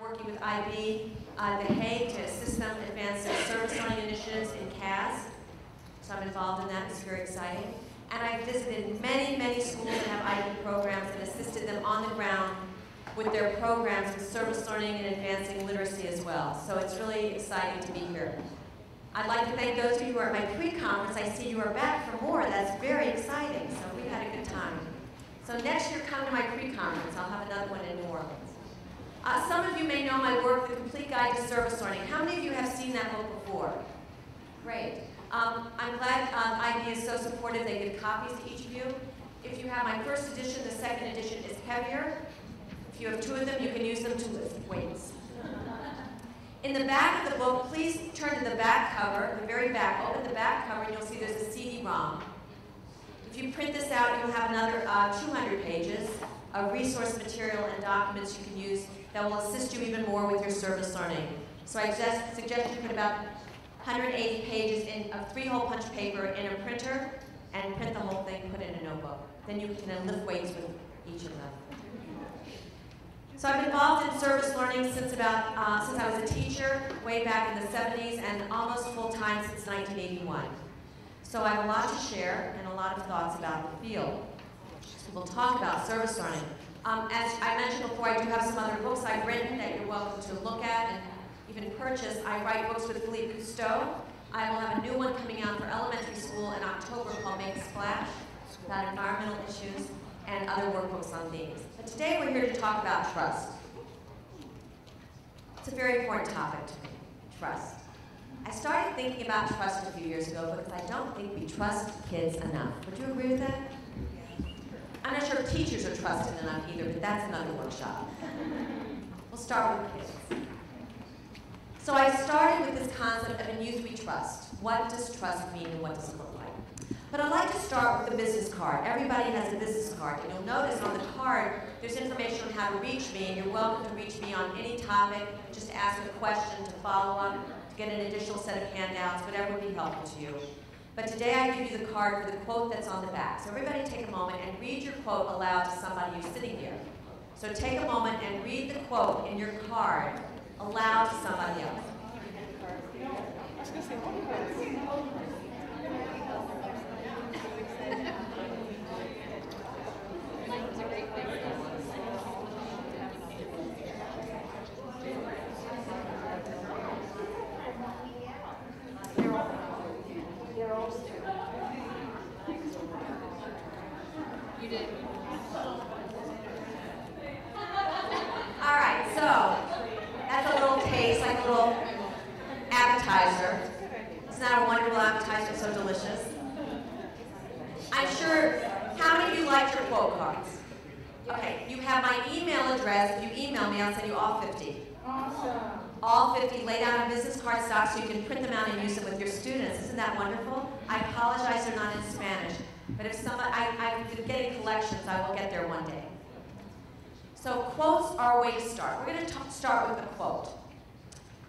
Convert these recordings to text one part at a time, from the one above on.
working with IB, The Hague, to assist them advance their service learning initiatives in CAS. So I'm involved in that. It's very exciting. And I've visited many, many schools that have IB programs and assisted them on the ground with their programs with service learning and advancing literacy as well. So it's really exciting to be here. I'd like to thank those of you who are at my pre-conference. I see you are back for more. That's very exciting. So we had a good time. So next year, come to my pre-conference. I'll have another one in New Orleans. Some of you may know my work, The Complete Guide to Service Learning. How many of you have seen that book before? Great. I'm glad IB is so supportive. They give copies to each of you. If you have my first edition, the second edition is heavier. If you have two of them, you can use them to lift weights. In the back of the book, please turn to the back cover, the very back. Open the back cover, and you'll see there's a CD-ROM. If you print this out, you'll have another 200 pages of resource material and documents you can use that will assist you even more with your service learning. So I suggest you put about 180 pages of 3-hole punch paper in a printer and print the whole thing, put it in a notebook. Then you can lift weights with each of them. So I've been involved in service learning since I was a teacher way back in the 70s and almost full-time since 1981. So I have a lot to share and a lot of thoughts about the field. So we'll talk about service learning. As I mentioned before, I do have some other books I've written that you're welcome to look at and even purchase. I write books with Philippe Cousteau. I will have a new one coming out for elementary school in October called Make a Splash, about environmental issues and other workbooks on themes. But today we're here to talk about trust. It's a very important topic to me, trust. I started thinking about trust a few years ago because I don't think we trust kids enough. Would you agree with that? I'm not sure if teachers are trusted enough either, but that's another workshop. We'll start with kids. So I started with this concept of in youth we trust. What does trust mean and what does it look like? But I'd like to start with the business card. Everybody has a business card. And you'll notice on the card, there's information on how to reach me, and you're welcome to reach me on any topic. Just ask a question to follow up, to get an additional set of handouts, whatever would be helpful to you. But today I give you the card for the quote that's on the back. So everybody take a moment and read your quote aloud to somebody who's sitting here. So take a moment and read the quote in your card aloud to somebody else. You did. All right, so that's a little taste, like a little appetizer. It's not a wonderful appetizer, so delicious. I'm sure, how many of you liked your quote cards? Okay, you have my email address. If you email me, I'll send you all 50. Awesome. All 50 laid out on business card stock so you can print them out and use them with your students. Isn't that wonderful? I apologize they're not in Spanish, but if somebody, I've been getting collections, I will get there one day. So quotes are a way to start. We're going to start with a quote.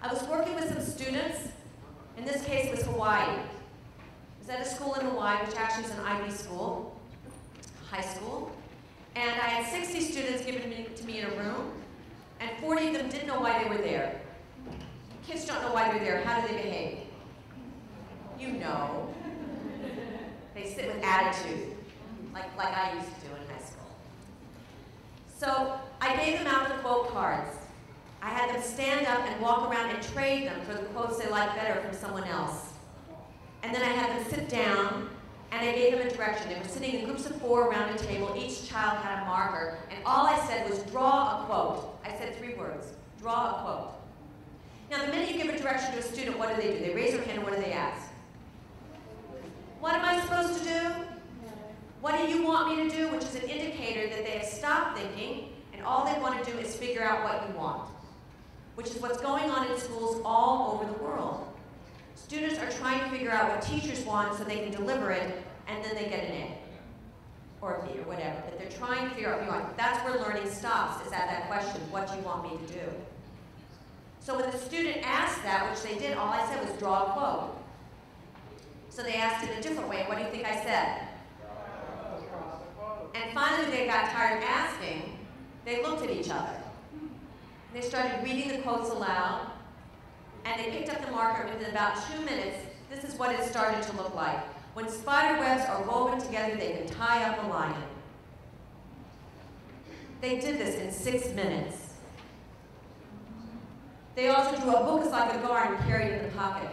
I was working with some students. In this case, it was Hawaii. I was at a school in Hawaii, which actually is an IB school, high school. And I had 60 students given to me in a room, and 40 of them didn't know why they were there. Kids don't know why they're there. How do they behave? You know. They sit with attitude, like I used to do in high school. So I gave them out the quote cards. I had them stand up and walk around and trade them for the quotes they liked better from someone else. And then I had them sit down, and I gave them a direction. They were sitting in groups of 4 around a table. Each child had a marker, and all I said was, draw a quote. I said 3 words, draw a quote. Now, the minute you give a direction to a student, what do? They raise their hand, and what do they ask? What am I supposed to do? What do you want me to do? Which is an indicator that they have stopped thinking, and all they want to do is figure out what you want, which is what's going on in schools all over the world. Students are trying to figure out what teachers want so they can deliver it, and then they get an A, or a B, or whatever. But they're trying to figure out what you want. That's where learning stops, is at that question, what do you want me to do? So when the student asked that, which they did, all I said was draw a quote. So they asked it a different way. What do you think I said? And finally they got tired of asking. They looked at each other. And they started reading the quotes aloud, and they picked up the marker, and within about 2 minutes, this is what it started to look like. When spider webs are woven together, they can tie up a lion. They did this in 6 minutes. They also drew a book as like a guard and carried it in the pocket.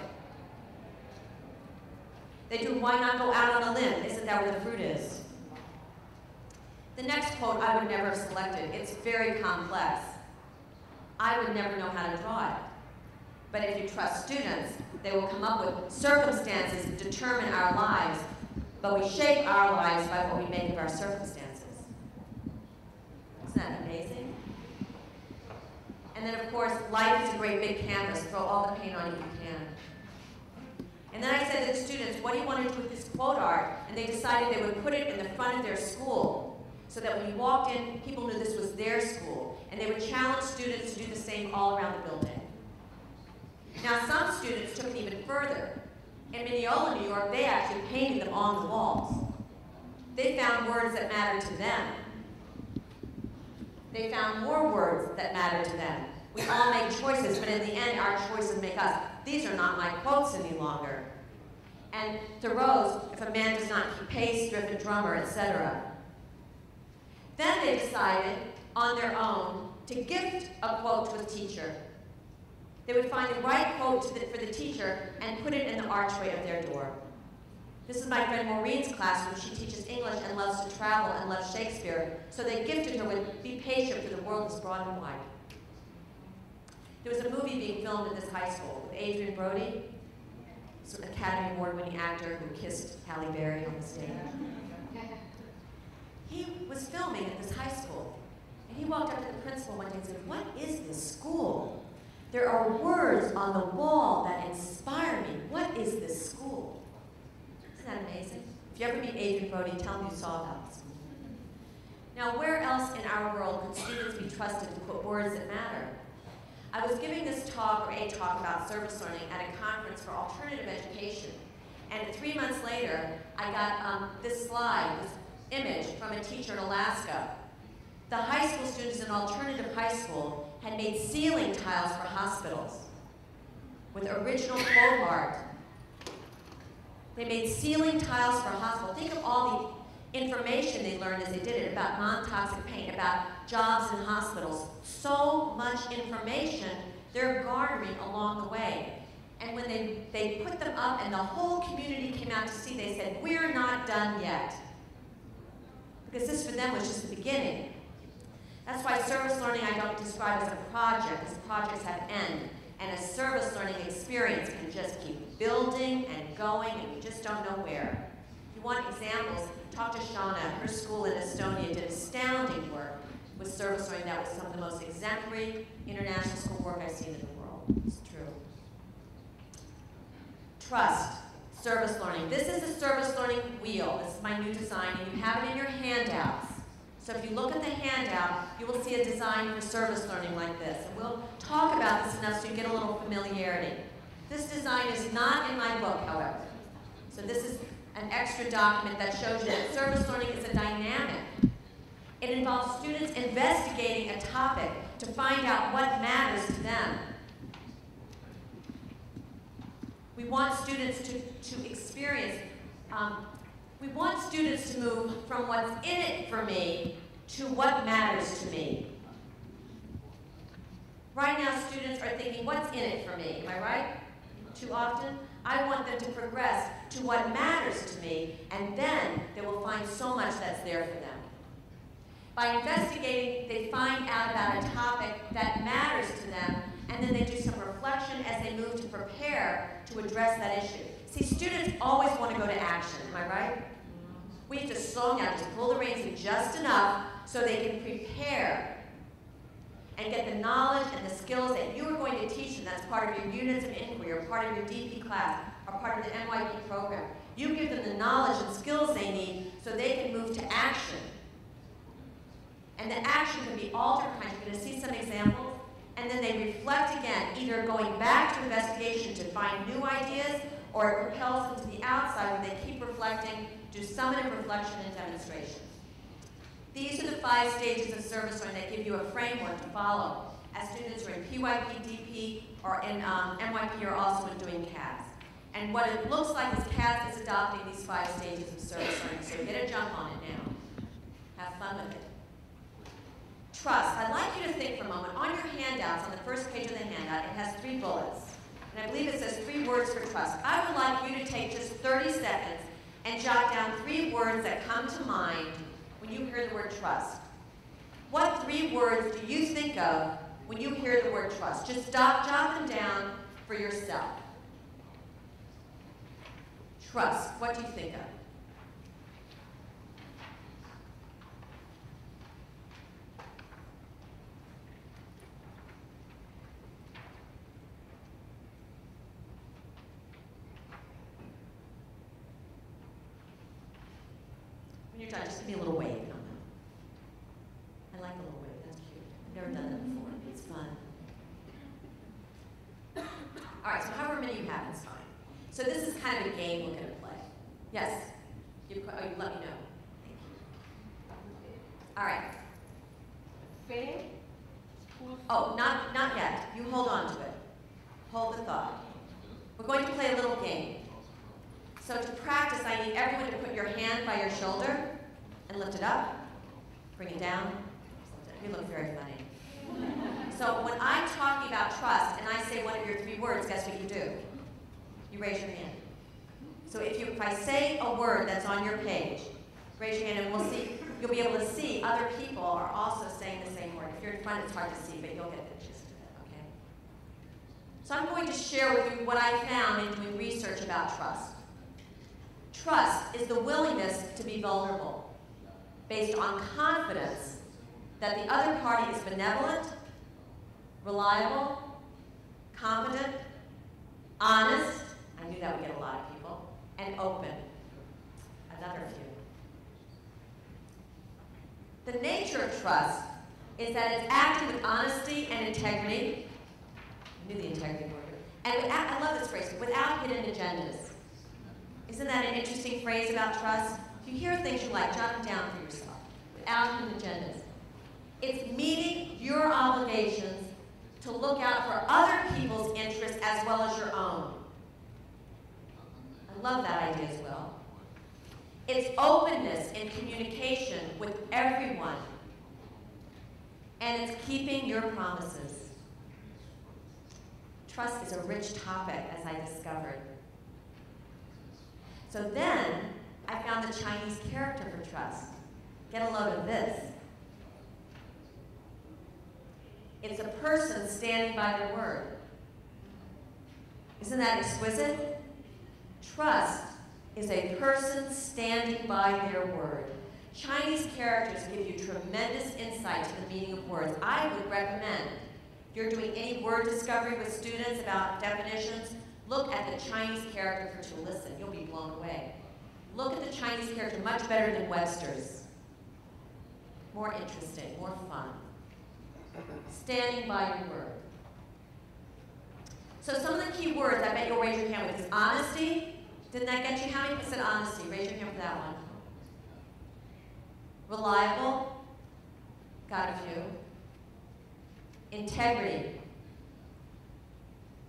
They drew, why not go out on a limb? Isn't that where the fruit is? The next quote I would never have selected. It's very complex. I would never know how to draw it. But if you trust students, they will come up with circumstances that determine our lives, but we shape our lives by what we make of our circumstances. Isn't that amazing? And then, of course, life is a great big canvas. Throw all the paint on it you can. And then I said to the students, what do you want to do with this quote art? And they decided they would put it in the front of their school so that when you walked in, people knew this was their school. And they would challenge students to do the same all around the building. Now, some students took it even further. In Mineola, New York, they actually painted them on the walls. They found words that mattered to them. They found more words that mattered to them. We all make choices, but in the end, our choices make us. These are not my quotes any longer. And Thoreau's, if a man does not keep pace, driven drummer, etc. Then they decided, on their own, to gift a quote to a teacher. They would find the right quote for the teacher and put it in the archway of their door. This is my friend Maureen's classroom. She teaches English and loves to travel and loves Shakespeare. So they gifted her with "Be patient, for the world is broad and wide." There was a movie being filmed at this high school with Adrian Brody, an Academy Award-winning actor who kissed Halle Berry on the stage. He was filming at this high school, and he walked up to the principal one day and said, "What is this school? There are words on the wall that inspire me. What is this school?" Isn't that amazing? If you ever meet Adrian Brody, tell him you saw about this movie. Now, where else in our world could students be trusted to put words that matter? I was giving this talk, or a talk, about service learning at a conference for alternative education. And 3 months later, I got this slide, this image from a teacher in Alaska. The high school students in alternative high school had made ceiling tiles for hospitals with original quote art. They made ceiling tiles for hospitals. Think of all the information they learned as they did it about non-toxic paint, about jobs in hospitals. So much information they're garnering along the way. And when they put them up and the whole community came out to see, they said, "We're not done yet." Because this for them was just the beginning. That's why service learning I don't describe as a project, because projects have end. And a service learning experience can just keep building and going, and you just don't know where. If you want examples, talk to Shauna. Her school in Estonia did astounding work with service learning. That was some of the most exemplary international school work I've seen in the world. It's true. Trust, service learning. This is a service learning wheel. This is my new design, and you have it in your handouts. So if you look at the handout, you will see a design for service learning like this. And we'll talk about this enough so you get a little familiarity. This design is not in my book, however. So this is an extra document that shows you that service learning is a dynamic. It involves students investigating a topic to find out what matters to them. We want students to experience, we want students to move from what's in it for me to what matters to me. Right now, students are thinking, what's in it for me? Am I right? Too often? I want them to progress to what matters to me, and then they will find so much that's there for them. By investigating, they find out about a topic that matters to them, and then they do some reflection as they move to prepare to address that issue. See, students always want to go to action, am I right? We have to slow down, just pull the reins in just enough so they can prepare and get the knowledge and the skills that you are going to teach them. That's part of your units of inquiry, or part of your DP class, or part of the NYP program. You give them the knowledge and skills they need so they can move to action. And the action can be all different kinds. You're going to see some examples. And then they reflect again, either going back to investigation to find new ideas, or it propels them to the outside where they keep reflecting, do summative reflection and demonstration. These are the 5 stages of service learning that give you a framework to follow. as students who are in PYP, DP, or in MYP are also doing CAS. And what it looks like is CAS is adopting these 5 stages of service learning, so get a jump on it now. Have fun with it. Trust. I'd like you to think for a moment. On your handouts, on the first page of the handout, it has 3 bullets. And I believe it says 3 words for trust. I would like you to take just 30 seconds and jot down 3 words that come to mind when you hear the word trust. What 3 words do you think of when you hear the word trust? Just jot them down for yourself. Trust. What do you think of? When you're done, just give me a little wave. I like a little wave. That's cute. I've never done that before. It's fun. All right, so however many you have is fine. So this is kind of a game we're going to play. Yes? You let me know. Thank you. All right. Oh, not yet. You hold on to it. Hold the thought. We're going to play a little game. So to practice, I need everyone to put your hand by your shoulder and lift it up. Bring it down. You look very funny. So when I'm talking about trust and I say one of your 3 words, guess what you do? You raise your hand. So if I say a word that's on your page, raise your hand and we'll see, you'll be able to see other people are also saying the same word. If you're in front, it's hard to see, but you'll get the gist of it, okay? So I'm going to share with you what I found in doing research about trust. Trust is the willingness to be vulnerable based on confidence that the other party is benevolent, reliable, competent, honest, I knew that would get a lot of people, and open. Another few. The nature of trust is that it's acting with honesty and integrity. I knew the integrity word. And I love this phrase, without hidden agendas. Isn't that an interesting phrase about trust? If you hear things you like, jot them down for yourself. Without hidden agendas. It's meeting your obligations to look out for other people's interests as well as your own. I love that idea as well. It's openness in communication with everyone. And it's keeping your promises. Trust is a rich topic, as I discovered. So then, I found the Chinese character for trust. Get a load of this. It's a person standing by their word. Isn't that exquisite? Trust is a person standing by their word. Chinese characters give you tremendous insight to the meaning of words. I would recommend, if you're doing any word discovery with students about definitions, look at the Chinese character for to listen. You'll be blown away. Look at the Chinese character, much better than Webster's. More interesting, more fun. Standing by your word. So some of the key words I bet you'll raise your hand with is honesty. Didn't that get you? How many said honesty? Raise your hand for that one. Reliable. Got a few. Integrity.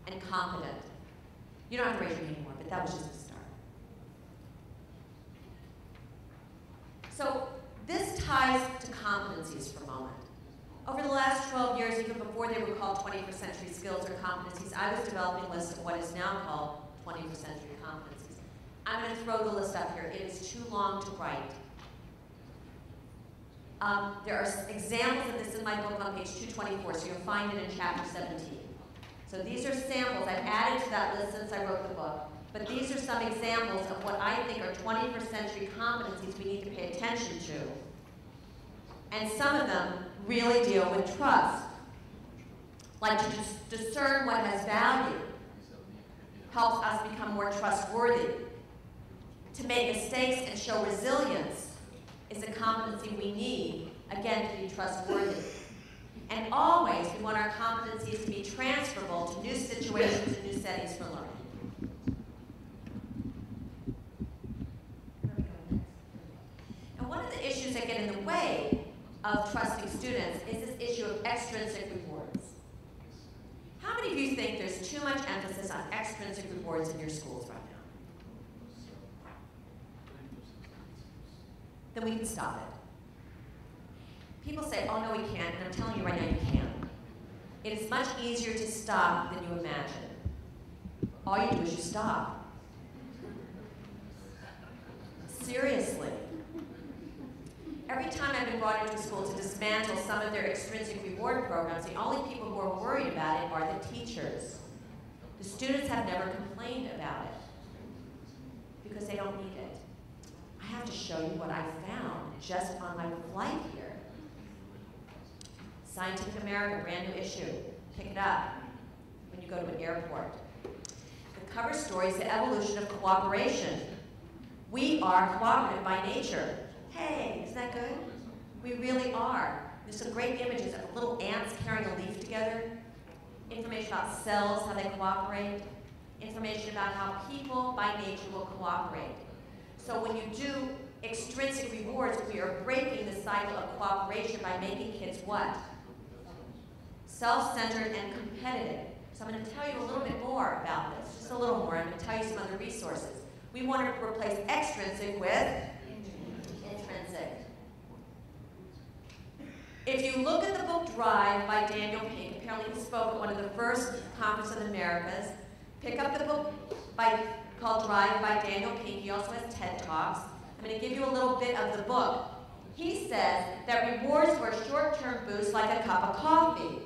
And competent. You don't have to raise your hand anymore, but that was just a start. So this ties to competencies for a moment. Over the last 12 years, even before they were called 21st century skills or competencies, I was developing a list of what is now called 21st century competencies. I'm going to throw the list up here. It is too long to write. There are examples of this in my book on page 224, so you'll find it in chapter 17. So these are samples I've added to that list since I wrote the book. But these are some examples of what I think are 21st century competencies we need to pay attention to. And some of them really deal with trust. Like to discern what has value, helps us become more trustworthy. To make mistakes and show resilience is a competency we need, again, to be trustworthy. And always, we want our competencies to be transferable to new situations and new settings for learning. And one of the issues that get in the way of trusting students is this issue of extrinsic rewards. How many of you think there's too much emphasis on extrinsic rewards in your schools right now? Then we can stop it. People say, oh no, we can't, and I'm telling you right now, you can. It is much easier to stop than you imagine. All you do is you stop. Seriously. Every time I've been brought into a school to dismantle some of their extrinsic reward programs, the only people who are worried about it are the teachers. The students have never complained about it because they don't need it. I have to show you what I found just on my flight here. Scientific American, brand new issue. Pick it up when you go to an airport. The cover story is the evolution of cooperation. We are cooperative by nature. Hey, isn't that good? We really are. There's some great images of little ants carrying a leaf together. Information about cells, how they cooperate. Information about how people by nature will cooperate. So when you do extrinsic rewards, we are breaking the cycle of cooperation by making kids what? Self-centered and competitive. So I'm going to tell you a little bit more about this, just a little more. I'm going to tell you some other resources. We want to replace extrinsic with intrinsic. If you look at the book Drive by Daniel Pink, apparently he spoke at one of the first conferences of the Americas. Pick up the book called Drive by Daniel Pink. He also has TED Talks. I'm going to give you a little bit of the book. He says that rewards for a short-term boost like a cup of coffee.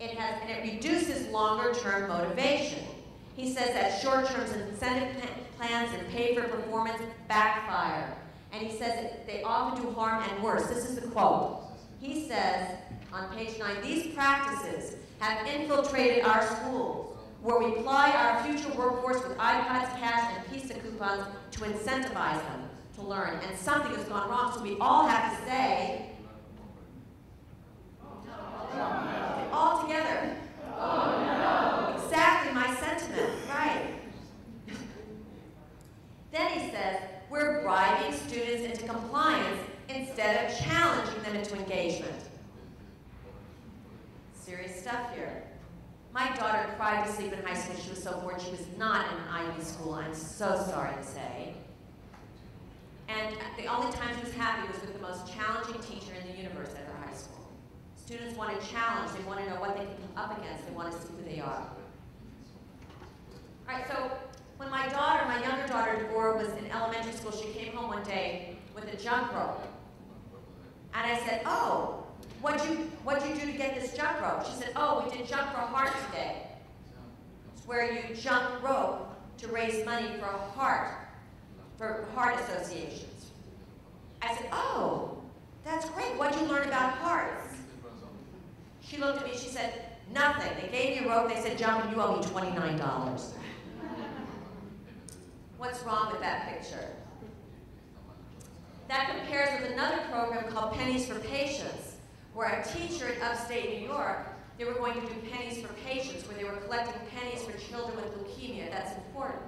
And it reduces longer-term motivation. He says that short-term incentive plans and pay-for-performance backfire. And he says that they often do harm and worse. This is the quote. He says on page 9, these practices have infiltrated our schools, where we ply our future workforce with iPads, cash, and pizza coupons to incentivize them to learn. And something has gone wrong, so we all have to say, all together. Oh, no. Exactly my sentiment, right. Then he says, we're bribing students into compliance instead of challenging them into engagement. Serious stuff here. My daughter cried to sleep in high school. She was so bored. She was not in an Ivy school, I'm so sorry to say. And the only time she was happy was with the most challenging teacher in the universe at her high school. Students want a challenge. They want to know what they can come up against. They want to see who they are. All right, so when my younger daughter, Deborah, was in elementary school, she came home one day with a jump rope. And I said, oh, what'd you do to get this jump rope? She said, oh, we did Jump for Heart today. It's where you jump rope to raise money for heart associations. I said, oh, that's great. What'd you learn about hearts? She looked at me, she said, nothing. They gave me a rope, they said, jump, and you owe me $29. What's wrong with that picture? That compares with another program called Pennies for Patients, where a teacher in upstate New York, they were going to do Pennies for Patients, where they were collecting pennies for children with leukemia. That's important.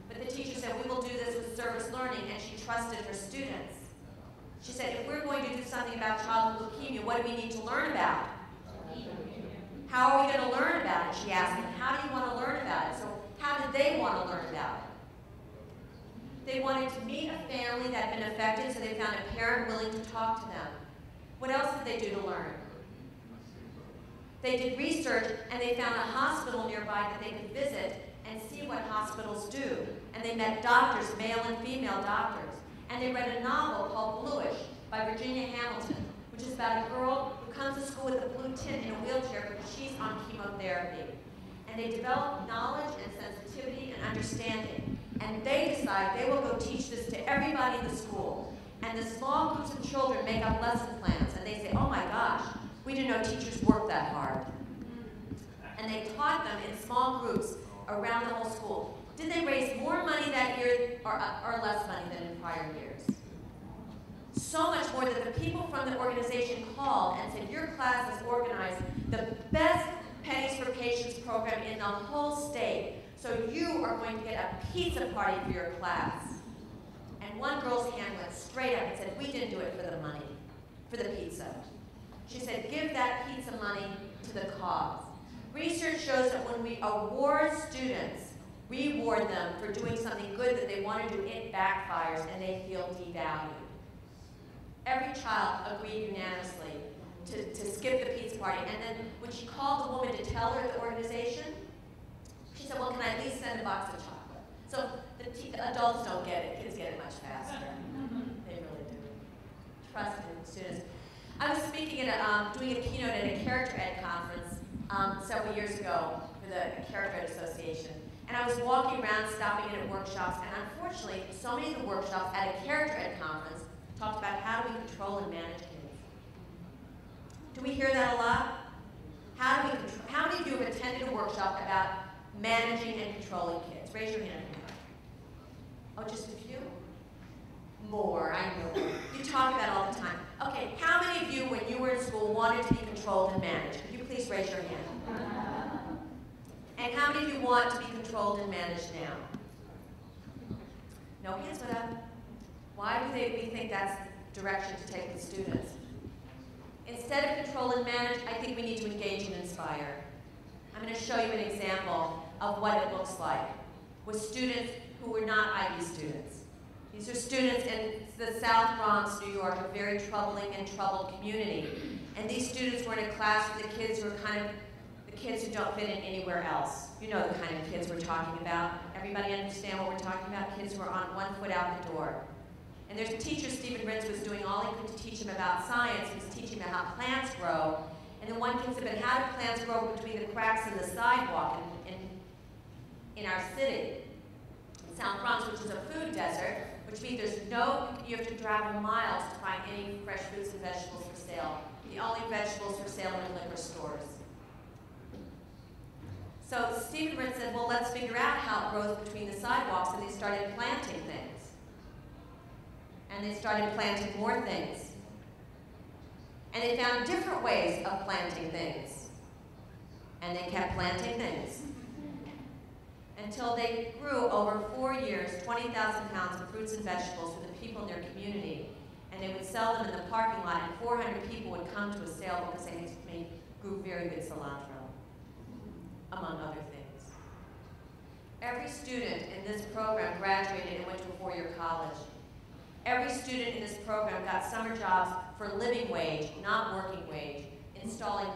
But the teacher said, we will do this with service learning, and she trusted her students. She said, if we're going to do something about childhood leukemia, what do we need to learn about? How are we going to learn about it? She asked them, how do you want to learn about it? So how did they want to learn about it? They wanted to meet a family that had been affected, so they found a parent willing to talk to them. What else did they do to learn? They did research, and they found a hospital nearby that they could visit and see what hospitals do. And they met doctors, male and female doctors. And they read a novel called Bluish by Virginia Hamilton, which is about a girl who comes to school with a blue tint in a wheelchair because she's on chemotherapy. And they develop knowledge and sensitivity and understanding. And they decide they will go teach this to everybody in the school. And the small groups of children make up lesson plans. And they say, oh my gosh, we didn't know teachers worked that hard. And they taught them in small groups around the whole school. Did they raise more money that year or less money than in prior years? So much more that the people from the organization called and said, your class has organized the best Pennies for Patients program in the whole state. So you are going to get a pizza party for your class. And one girl's hand went straight up and said, we didn't do it for the money, for the pizza. She said, give that pizza money to the cause. Research shows that when we award students, reward them for doing something good that they want to do, it backfires and they feel devalued. Every child agreed unanimously to skip the pizza party, and then when she called the woman to tell her the organization, she said, well, can I at least send a box of chocolate? So the adults don't get it, kids get it much faster. They really do. Trust in students. I was speaking at doing a keynote at a character ed conference several years ago for the Character Ed Association. And I was walking around, stopping in at workshops, and unfortunately, so many of the workshops at a character ed conference talked about how do we control and manage kids. Do we hear that a lot? How many of you have attended a workshop about managing and controlling kids? Raise your hand. Oh, just a few? More, I know. You talk about it all the time. Okay, how many of you, when you were in school, wanted to be controlled and managed? Could you please raise your hand? And how many of you want to be controlled and managed now? No hands went up. Why do we think that's the direction to take with students? Instead of control and manage, I think we need to engage and inspire. I'm going to show you an example of what it looks like with students who were not IB students. These are students in the South Bronx, New York, a very troubling and troubled community. And these students were in a class with the kids who are kind of the kids who don't fit in anywhere else. You know the kind of kids we're talking about. Everybody understand what we're talking about? Kids who are on one foot out the door. And there's a teacher, Stephen Ritz, was doing all he could to teach him about science. He was teaching him how plants grow. And then one kid said, but how do plants grow between the cracks in the sidewalk in our city? In South Bronx, which is a food desert, which means you have to travel miles to find any fresh fruits and vegetables for sale. The only vegetables for sale are in liquor stores. So Stephen Ritz said, well, let's figure out how it grows between the sidewalks, and they started planting things. And they started planting more things. And they found different ways of planting things. And they kept planting things. Until they grew over 4 years, 20,000 pounds of fruits and vegetables for the people in their community. And they would sell them in the parking lot, and 400 people would come to a sale because they grew very good cilantro, among other things. Every student in this program graduated and went to a four-year college. Every student in this program got summer jobs for living wage, not working wage, installing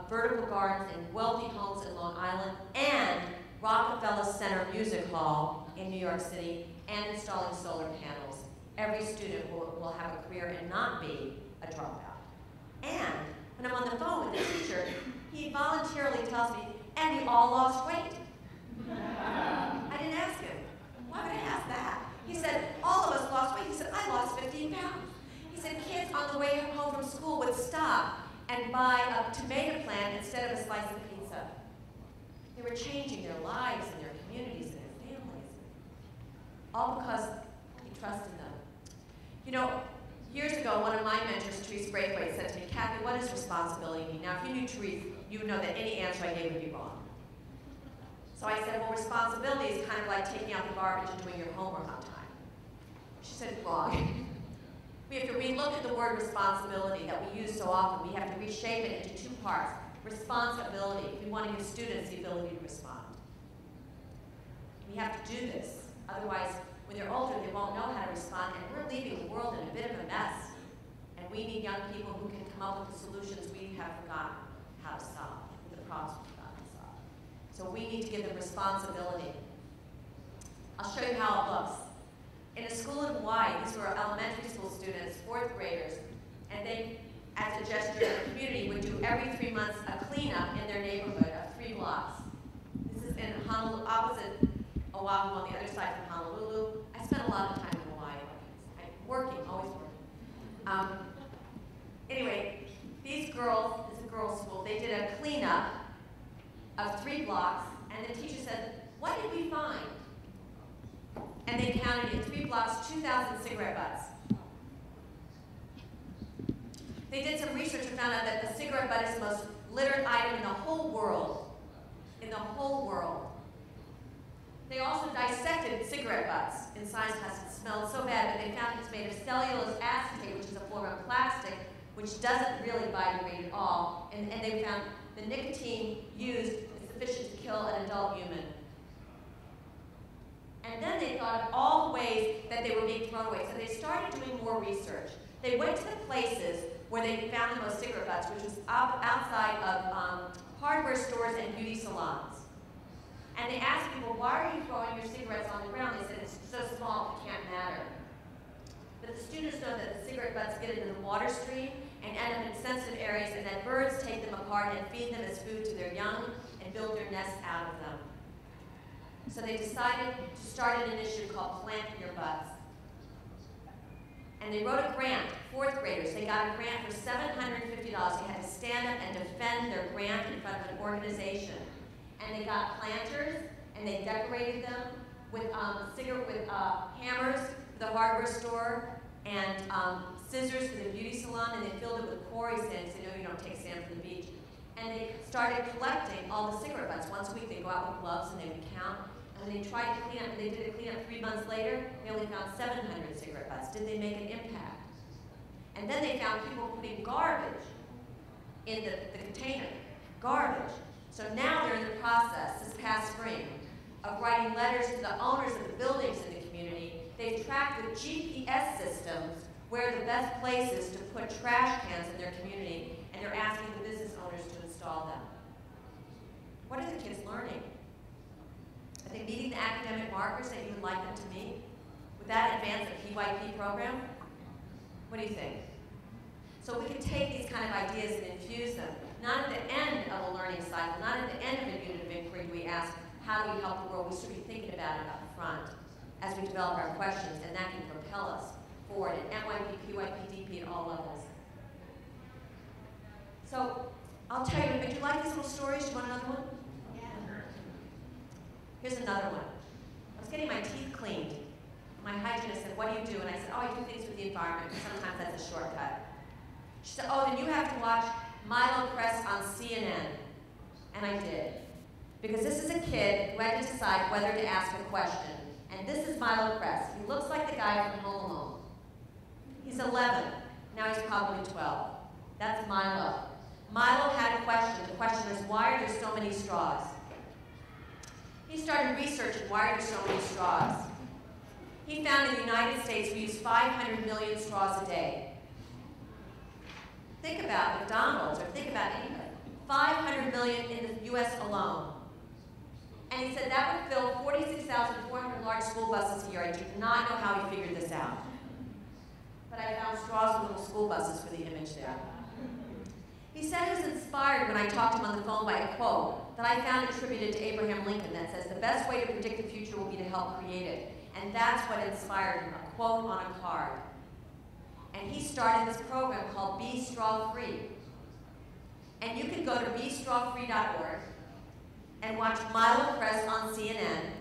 vertical gardens in wealthy homes in Long Island and Rockefeller Center Music Hall in New York City, and installing solar panels. Every student will have a career and not be a dropout. And when I'm on the phone with the teacher, he voluntarily tells me, and we all lost weight. I didn't ask him. Why would I ask that? He said, all of us lost weight. He said, I lost 15 pounds. He said, kids on the way home from school would stop and buy a tomato plant instead of a slice of pizza. They were changing their lives and their communities and their families, all because he trusted them. You know, years ago, one of my mentors, Therese Braithwaite, said to me, Cathy, what does responsibility mean? Now, if you knew Therese, you would know that any answer I gave would be wrong. So I said, well, responsibility is kind of like taking out the garbage and doing your homework on time. She said, wrong. We have to relook at the word responsibility that we use so often. We have to reshape it into two parts. Responsibility. We want to give students the ability to respond. We have to do this. Otherwise, when they're older, they won't know how to respond, and we're leaving the world in a bit of a mess. And we need young people who can come up with the solutions we have forgotten how to solve, the problems we've forgotten to solve. So we need to give them responsibility. I'll show you how it looks. In a school in Hawaii, these were elementary school students, fourth graders, and they, as a gesture to the community, would do every 3 months a cleanup in their neighborhood of 3 blocks. This is in Honolulu, opposite Oahu, on the other side from Honolulu. I spent a lot of time in Hawaii. Working, always working. Anyway, these girls, it's a girls' school, they did a cleanup of 3 blocks, and the teacher said, what did we find? And they counted in 3 blocks, 2,000 cigarette butts. They did some research and found out that the cigarette butt is the most littered item in the whole world. In the whole world. They also dissected cigarette butts in science class. It smelled so bad, but they found it's made of cellulose acetate, which is a form of plastic, which doesn't really biodegrade at all, and they found the nicotine used is sufficient to kill an adult human. And then they thought of all the ways that they were being thrown away, so they started doing more research. They went to the places where they found the most cigarette butts, which was outside of hardware stores and beauty salons. And they asked people, why are you throwing your cigarettes on the ground? They said, it's so small, it can't matter. But the students know that the cigarette butts get into the water stream and end up in sensitive areas, and that birds take them apart and feed them as food to their young and build their nests out of them. So they decided to start an initiative called Plant Your Butts. And they wrote a grant, fourth graders. They got a grant for $750. They had to stand up and defend their grant in front of an organization. And they got planters, and they decorated them with hammers for the hardware store, and scissors for the beauty salon, and they filled it with quarry sand, so you know you don't take sand from the beach. And they started collecting all the cigarette butts. Once a week they'd go out with gloves and they would count. And they tried to clean up, and they did a cleanup 3 months later, they only found 700 cigarette butts. Did they make an impact? And then they found people putting garbage in the container. Garbage. So now they're in the process, this past spring, of writing letters to the owners of the buildings in the community. They've tracked with GPS systems where the best places to put trash cans in their community, and they're asking the business owners to install them. What are the kids learning? Are they meeting the academic markers that you would like them to meet? Would that advance the PYP program? What do you think? So we can take these kind of ideas and infuse them. Not at the end of a learning cycle, not at the end of a unit of inquiry do we ask, how do we help the world? We should be thinking about it up front as we develop our questions, and that can propel us forward at NYP, PYP, DP at all levels. So I'll tell you, do you like these little stories? Do you want another one? Yeah. Here's another one. I was getting my teeth cleaned. My hygienist said, what do you do? And I said, oh, I do things with the environment, because sometimes that's a shortcut. She said, oh, then you have to watch Milo Press on CNN. And I did. Because this is a kid who had to decide whether to ask a question. And this is Milo Press. He looks like the guy from Home Alone. He's 11. Now he's probably 12. That's Milo. Milo had a question. The question is, why are there so many straws? He started researching why are there so many straws. He found in the United States we use 500 million straws a day. Think about McDonald's, or think about anybody. 500 million in the US alone. And he said that would fill 46,400 large school buses a year. I do not know how he figured this out. But I found straws with little school buses for the image there. He said he was inspired when I talked to him on the phone by a quote that I found attributed to Abraham Lincoln that says, the best way to predict the future will be to help create it. And that's what inspired him, a quote on a card. And he started this program called Be Straw Free. And you can go to bestrawfree.org and watch Milo Press on CNN.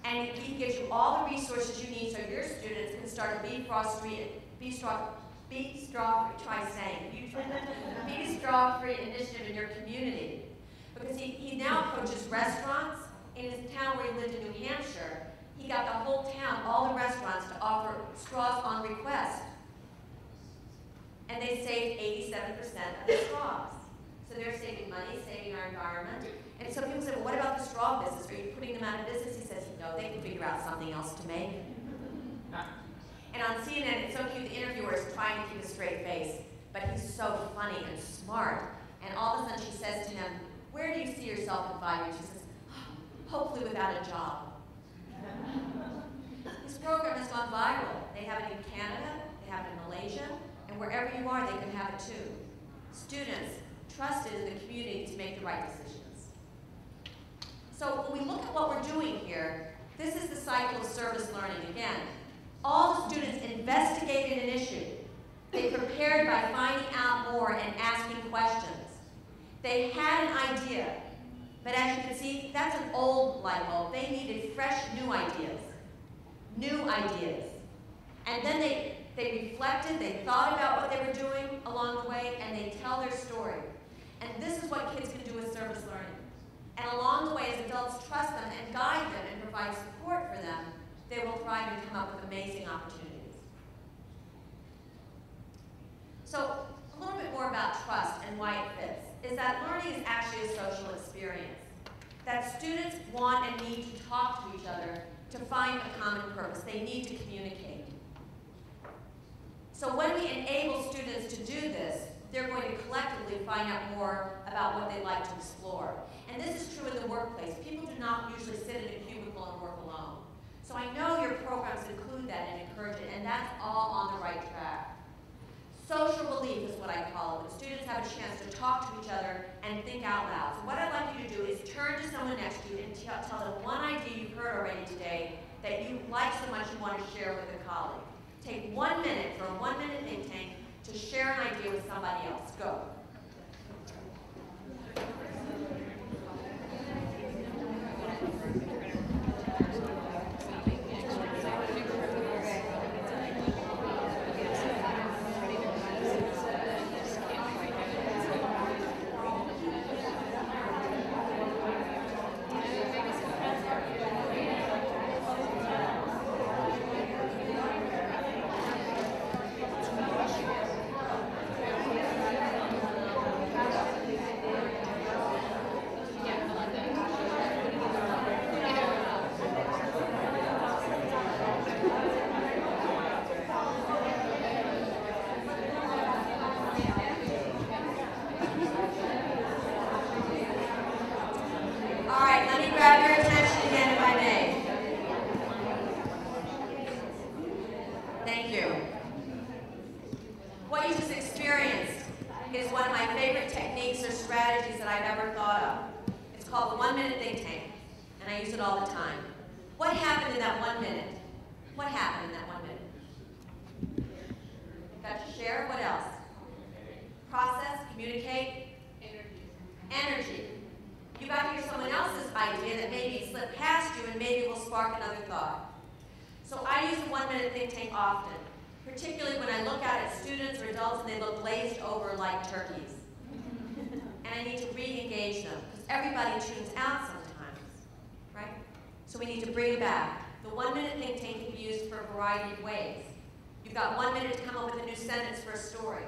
And he gives you all the resources you need so your students can start a Be Straw Free initiative in your community. Because he now approaches restaurants. In his town where he lived in New Hampshire, he got the whole town, all the restaurants, to offer straws on request. And they saved 87% of the straws. So they're saving money, saving our environment. And so people say, well, what about the straw business? Are you putting them out of business? He says, no, they can figure out something else to make. And on CNN, it's so cute, the interviewer is trying to keep a straight face, but he's so funny and smart. And all of a sudden she says to him, where do you see yourself in 5 years? He says, hopefully without a job. This program has gone viral. They have it in Canada, they have it in Malaysia, and wherever you are, they can have it too. Students trusted in the community to make the right decisions. So when we look at what we're doing here, this is the cycle of service learning again. All the students investigated an issue. They prepared by finding out more and asking questions. They had an idea, but as you can see, that's an old light bulb. They needed fresh, new ideas. New ideas. And then they reflected, they thought about what they were doing along the way, and they tell their story. And this is what kids can do with service learning. And along the way, as adults trust them and guide them and provide support for them, they will thrive and come up with amazing opportunities. So a little bit more about trust and why it fits, is that learning is actually a social experience. That students want and need to talk to each other to find a common purpose. They need to communicate. So when we enable students to do this, they're going to collectively find out more about what they like to explore. And this is true in the workplace. People do not usually sit in a cubicle and work alone. So I know your programs include that and encourage it, and that's all on the right track. Social relief is what I call it, when students have a chance to talk to each other and think out loud. So what I'd like you to do is turn to someone next to you and tell them one idea you've heard already today that you like so much you want to share with a colleague. Take 1 minute for a 1 minute think tank to share an idea with somebody else. Go. Particularly when I look out at students or adults and they look glazed over like turkeys. And I need to re-engage them, because everybody tunes out sometimes, right? So we need to bring it back. The 1 minute think tank can be used for a variety of ways. You've got 1 minute to come up with a new sentence for a story.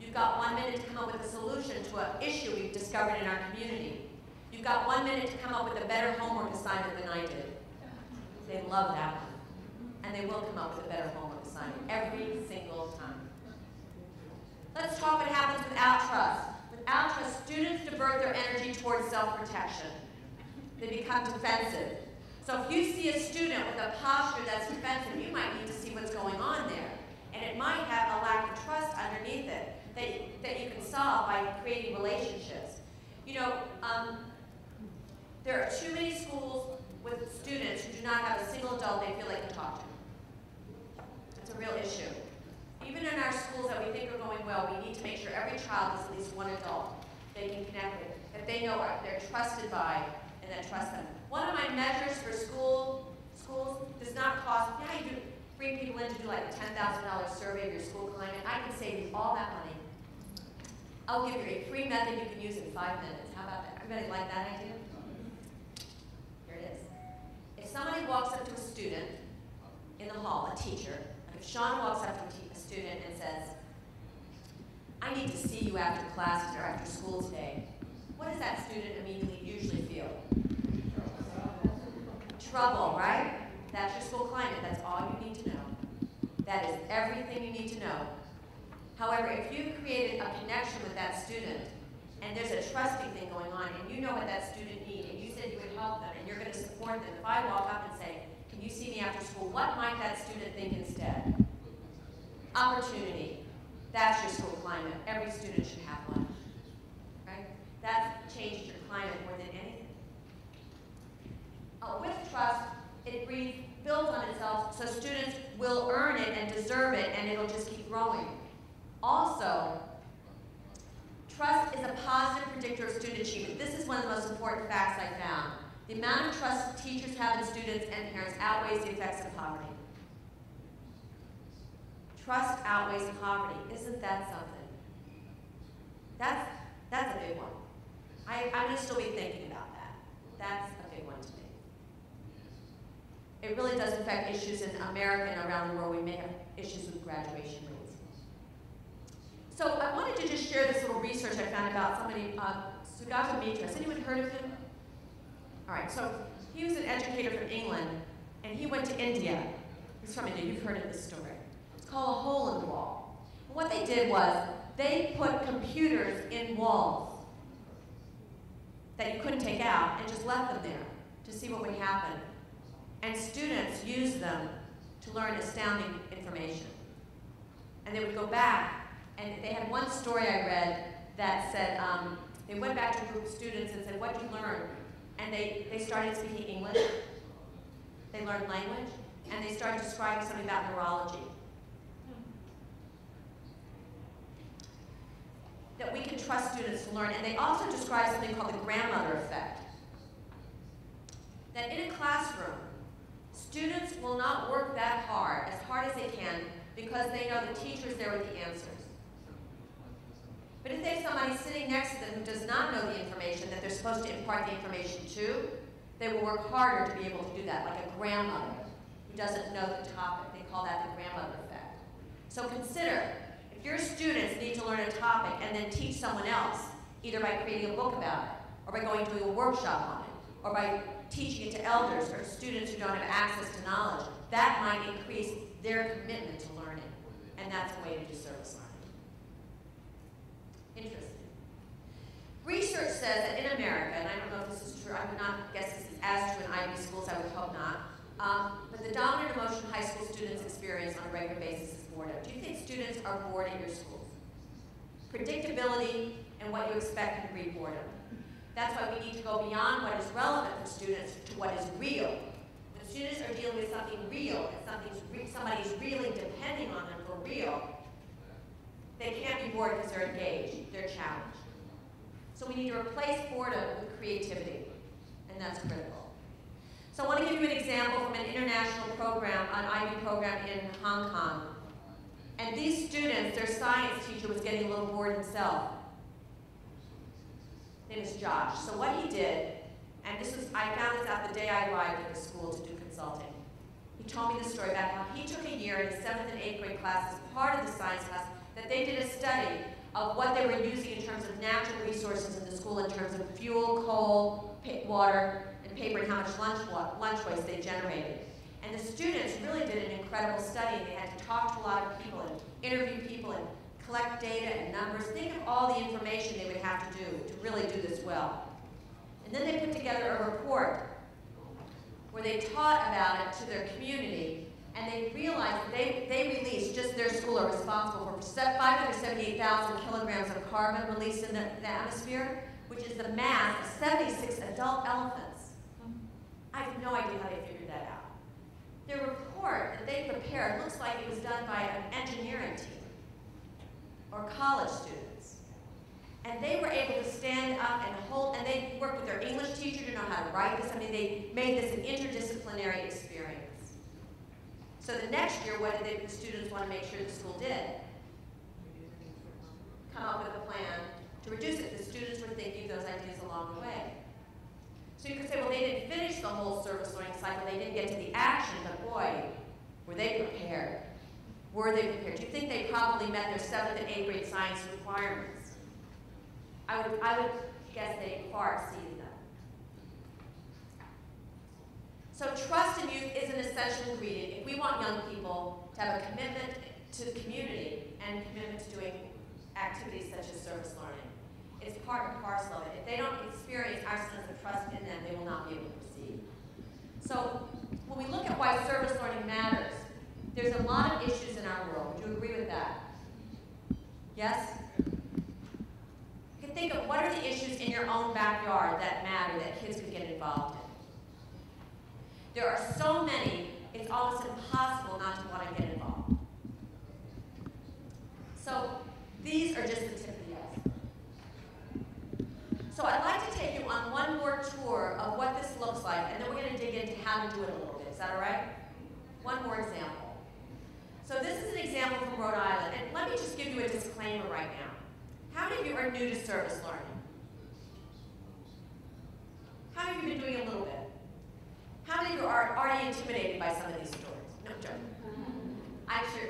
You've got 1 minute to come up with a solution to an issue we've discovered in our community. You've got 1 minute to come up with a better homework assignment than I did. They love that one. And they will come up with a better homework assignment every single time. Let's talk what happens without trust. Without trust, students divert their energy towards self-protection. They become defensive. So if you see a student with a posture that's defensive, you might need to see what's going on there. And it might have a lack of trust underneath it that you can solve by creating relationships. You know, there are too many schools with students who do not have a single adult they feel they can talk to. It's a real issue. Even in our schools that we think are going well, we need to make sure every child has at least one adult they can connect with, that they know they're trusted by, and that trust them. One of my measures for schools does not cost, yeah, you do bring people in to do like a $10,000 survey of your school climate. I can save you all that money. I'll give you a free method you can use in 5 minutes. How about that? Everybody like that idea? Here it is. If somebody walks up to a student in the hall, a teacher, like if Sean walks up to a student and says, I need to see you after class or after school today, what does that student immediately usually feel? Trouble, right? That's your school climate. That's all you need to know. That is everything you need to know. However, if you've created a connection with that student, and there's a trusting thing going on, and you know what that student needs, and you said you would help them, and you're going to support them, if I walk up and say, can you see me after school, what might that student think instead? Opportunity. That's your school climate. Every student should have one. Right? That's changed your climate more than anything. With trust, it builds on itself, so students will earn it and deserve it, and it'll just keep growing. Also, trust is a positive predictor of student achievement. This is one of the most important facts I found. The amount of trust teachers have in students and parents outweighs the effects of poverty. Trust outweighs poverty. Isn't that something? That's a big one. I'm going to still be thinking about that. That's a big one to me. It really does affect issues in America and around the world. We may have issues with graduation rates. So I wanted to just share this little research I found about somebody, Sugata Mitra. Has anyone heard of him? All right, so he was an educator from England, and he went to India. He's from India. You've heard of this story. It's called A Hole in the Wall. And what they did was they put computers in walls that you couldn't take out and just left them there to see what would happen. And students used them to learn astounding information. And they would go back, and they had one story I read that said, they went back to a group of students and said, what did you learn? And they started speaking English, they learned language, and they started describing something about neurology. That we can trust students to learn. And they also describe something called the grandmother effect. That in a classroom, students will not work that hard as they can, because they know the teacher's there with the answers. But if they have somebody sitting next to them who does not know the information that they're supposed to impart the information to, they will work harder to be able to do that, like a grandmother who doesn't know the topic. They call that the grandmother effect. So consider, if your students need to learn a topic and then teach someone else, either by creating a book about it, or by going to a workshop on it, or by teaching it to elders or students who don't have access to knowledge, that might increase their commitment to learning. And that's a way to do service learning. Interesting. Research says that in America, and I don't know if this is true, I would not guess this is as true in Ivy schools, I would hope not, but the dominant emotion high school students experience on a regular basis is boredom. Do you think students are bored at your schools? Predictability and what you expect can breed boredom. That's why we need to go beyond what is relevant for students to what is real. When students are dealing with something real and somebody's really depending on them for real, they can't be bored because they're engaged, they're challenged. So we need to replace boredom with creativity, and that's critical. So I want to give you an example from an international program, an IB program in Hong Kong. And these students, their science teacher was getting a little bored himself. His name is Josh. So what he did, and I found this out the day I arrived at the school to do consulting. He told me the story about how he took a year in his 7th and 8th grade class as part of the science class that they did a study of what they were using in terms of natural resources in the school in terms of fuel, coal, water, and paper, and how much lunch waste they generated. And the students really did an incredible study. They had to talk to a lot of people and interview people and collect data and numbers. Think of all the information they would have to do to really do this well. And then they put together a report where they taught about it to their community, and they realized that they released, just their school are responsible for 578,000 kilograms of carbon released in the atmosphere, which is the mass of 76 adult elephants. I have no idea how they figured that out. Their report that they prepared looks like it was done by an engineering team or college students. And they were able to stand up and they worked with their English teacher to know how to write this. I mean, they made this an interdisciplinary experience. So the next year, what did the students want to make sure the school did? Come up with a plan to reduce it. The students were thinking those ideas along the way. So you could say, well, they didn't finish the whole service learning cycle. They didn't get to the action, but boy, were they prepared. Were they prepared? Do you think they probably met their 7th and 8th grade science requirements? I would guess they far exceeded them. So trust in youth is an essential ingredient if we want young people to have a commitment to the community and commitment to doing activities such as service learning. It's part and parcel of it. If they don't experience our sense of trust in them, they will not be able to proceed. So when we look at why service learning matters, there's a lot of issues in our world. Would you agree with that? Yes? You can think of what are the issues in your own backyard that matter that kids could get involved in. There are so many, it's almost impossible not to want to get involved. So these are just the tip of the iceberg. So I'd like to take you on one more tour of what this looks like, and then we're going to dig into how to do it a little bit. Is that all right? One more example. So this is an example from Rhode Island, and let me just give you a disclaimer right now. How many of you are new to service learning? How many of you have been doing a little bit? How many of you are already intimidated by some of these stories? No, I'm joking. I'm sure,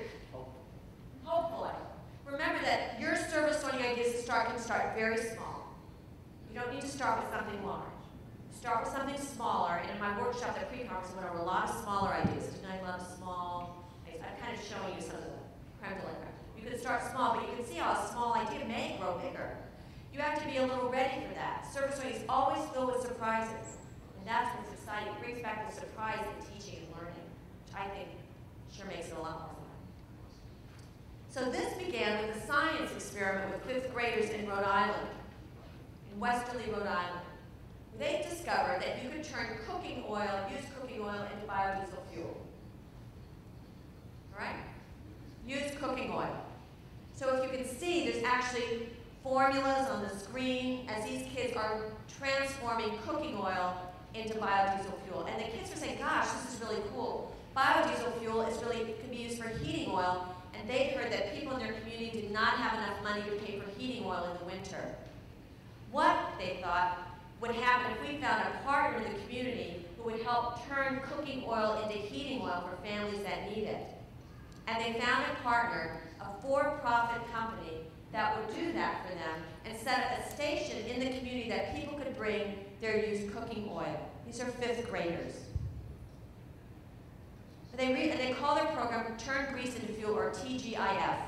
hopefully. Remember that your can start very small. You don't need to start with something large. Start with something smaller, and in my workshop at pre-conference, I went over a lot of smaller ideas. Tonight, a lot of small things. I'm kind of showing you some of the creme de la creme. You could start small, but you can see how a small idea may grow bigger. You have to be a little ready for that. Service learning is always filled with surprises, and that's what's exciting. It brings back the surprise in teaching and learning, which I think sure makes it a lot more fun. So this began with a science experiment with 5th graders in Rhode Island, in Westerly, Rhode Island. They discovered that you could turn cooking oil, used cooking oil, into biodiesel fuel. All right? Used cooking oil. So if you can see, there's actually formulas on the screen as these kids are transforming cooking oil into biodiesel fuel. And the kids are saying, gosh, this is really cool. Biodiesel fuel can be used for heating oil, and they heard that people in their community did not have enough money to pay for heating oil in the winter. What, they thought, would happen if we found a partner in the community who would help turn cooking oil into heating oil for families that need it. And they found a partner, a for-profit company, that would do that for them and set up a station in the community that people could bring their used cooking oil. These are 5th graders. And they call their program Turn Grease into Fuel, or TGIF.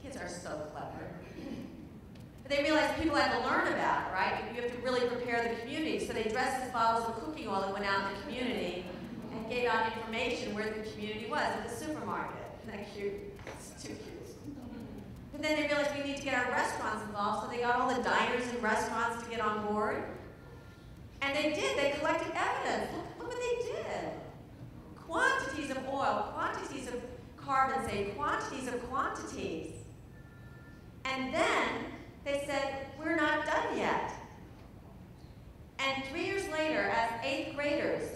Kids are so clever. But they realized people had to learn about it, right? You have to really prepare the community. So they dressed as bottles of cooking oil and went out in the community and gave out information where the community was, at the supermarket. Isn't that cute? It's too cute. But then they realized we need to get our restaurants involved, so they got all the diners and restaurants to get on board. And they did. They collected evidence. Look what they did. Quantities of oil, quantities of carbon saved, quantities of quantities. And then they said, we're not done yet. And 3 years later, as 8th graders,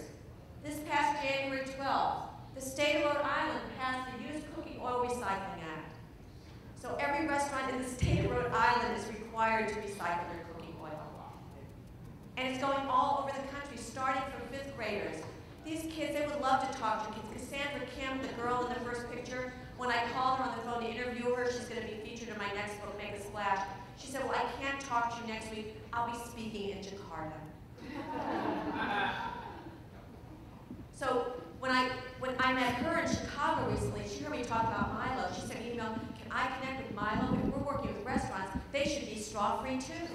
this past January 12th, the state of Rhode Island passed the Used Cooking Oil Recycling Act. So every restaurant in the state of Rhode Island is required to recycle their cooking oil. And it's going all over the country, starting from 5th graders. These kids, they would love to talk to kids. Cassandra Kim, the girl in the first picture, when I called her on the phone to interview her, she's going to be featured in my next book, Make a Splash. She said, well, I can't talk to you next week. I'll be speaking in Jakarta. So when I met her in Chicago recently, she heard me talk about Milo. She sent me an email, can I connect with Milo? If we're working with restaurants, they should be straw-free too.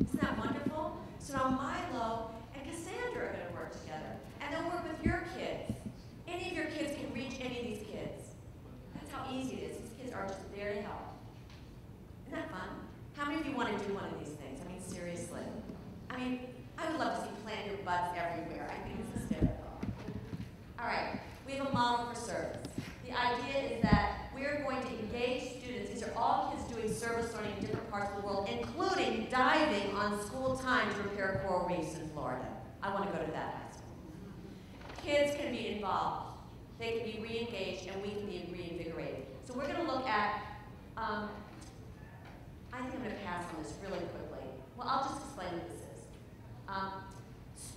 Isn't that wonderful? So now Milo and Cassandra are going to work together. And they'll work with your kids. Any of your kids can reach any of these kids. That's how easy it is. These kids are just there to help. Isn't that fun? How many of you want to do one of these things? I mean, seriously. I mean, I would love to see plant your butts everywhere. I think it's hysterical. All right, we have a model for service. The idea is that we're going to engage students. These are all kids doing service learning in different parts of the world, including diving on school time to repair coral reefs in Florida. I want to go to that high school. Kids can be involved. They can be re-engaged, and we can be reinvigorated. So we're going to look at, I think I'm going to pass on this really quickly. Well, I'll just explain what this is.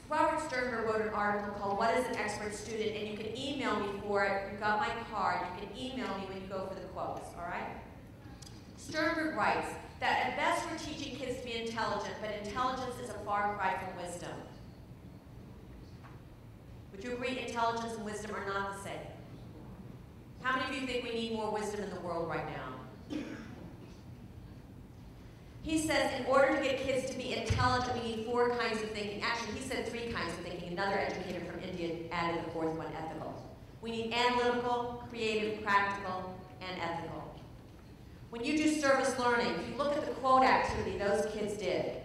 Robert Sternberg wrote an article called What is an Expert Student? And you can email me for it. You've got my card. You can email me when you go for the quotes, all right? Sternberg writes that at best we're teaching kids to be intelligent, but intelligence is a far cry from wisdom. Would you agree intelligence and wisdom are not the same? How many of you think we need more wisdom in the world right now? He says in order to get kids to be intelligent, we need 4 kinds of thinking. Actually, he said 3 kinds of thinking. Another educator from India added the 4th one, ethical. We need analytical, creative, practical, and ethical. When you do service learning, if you look at the quote activity those kids did,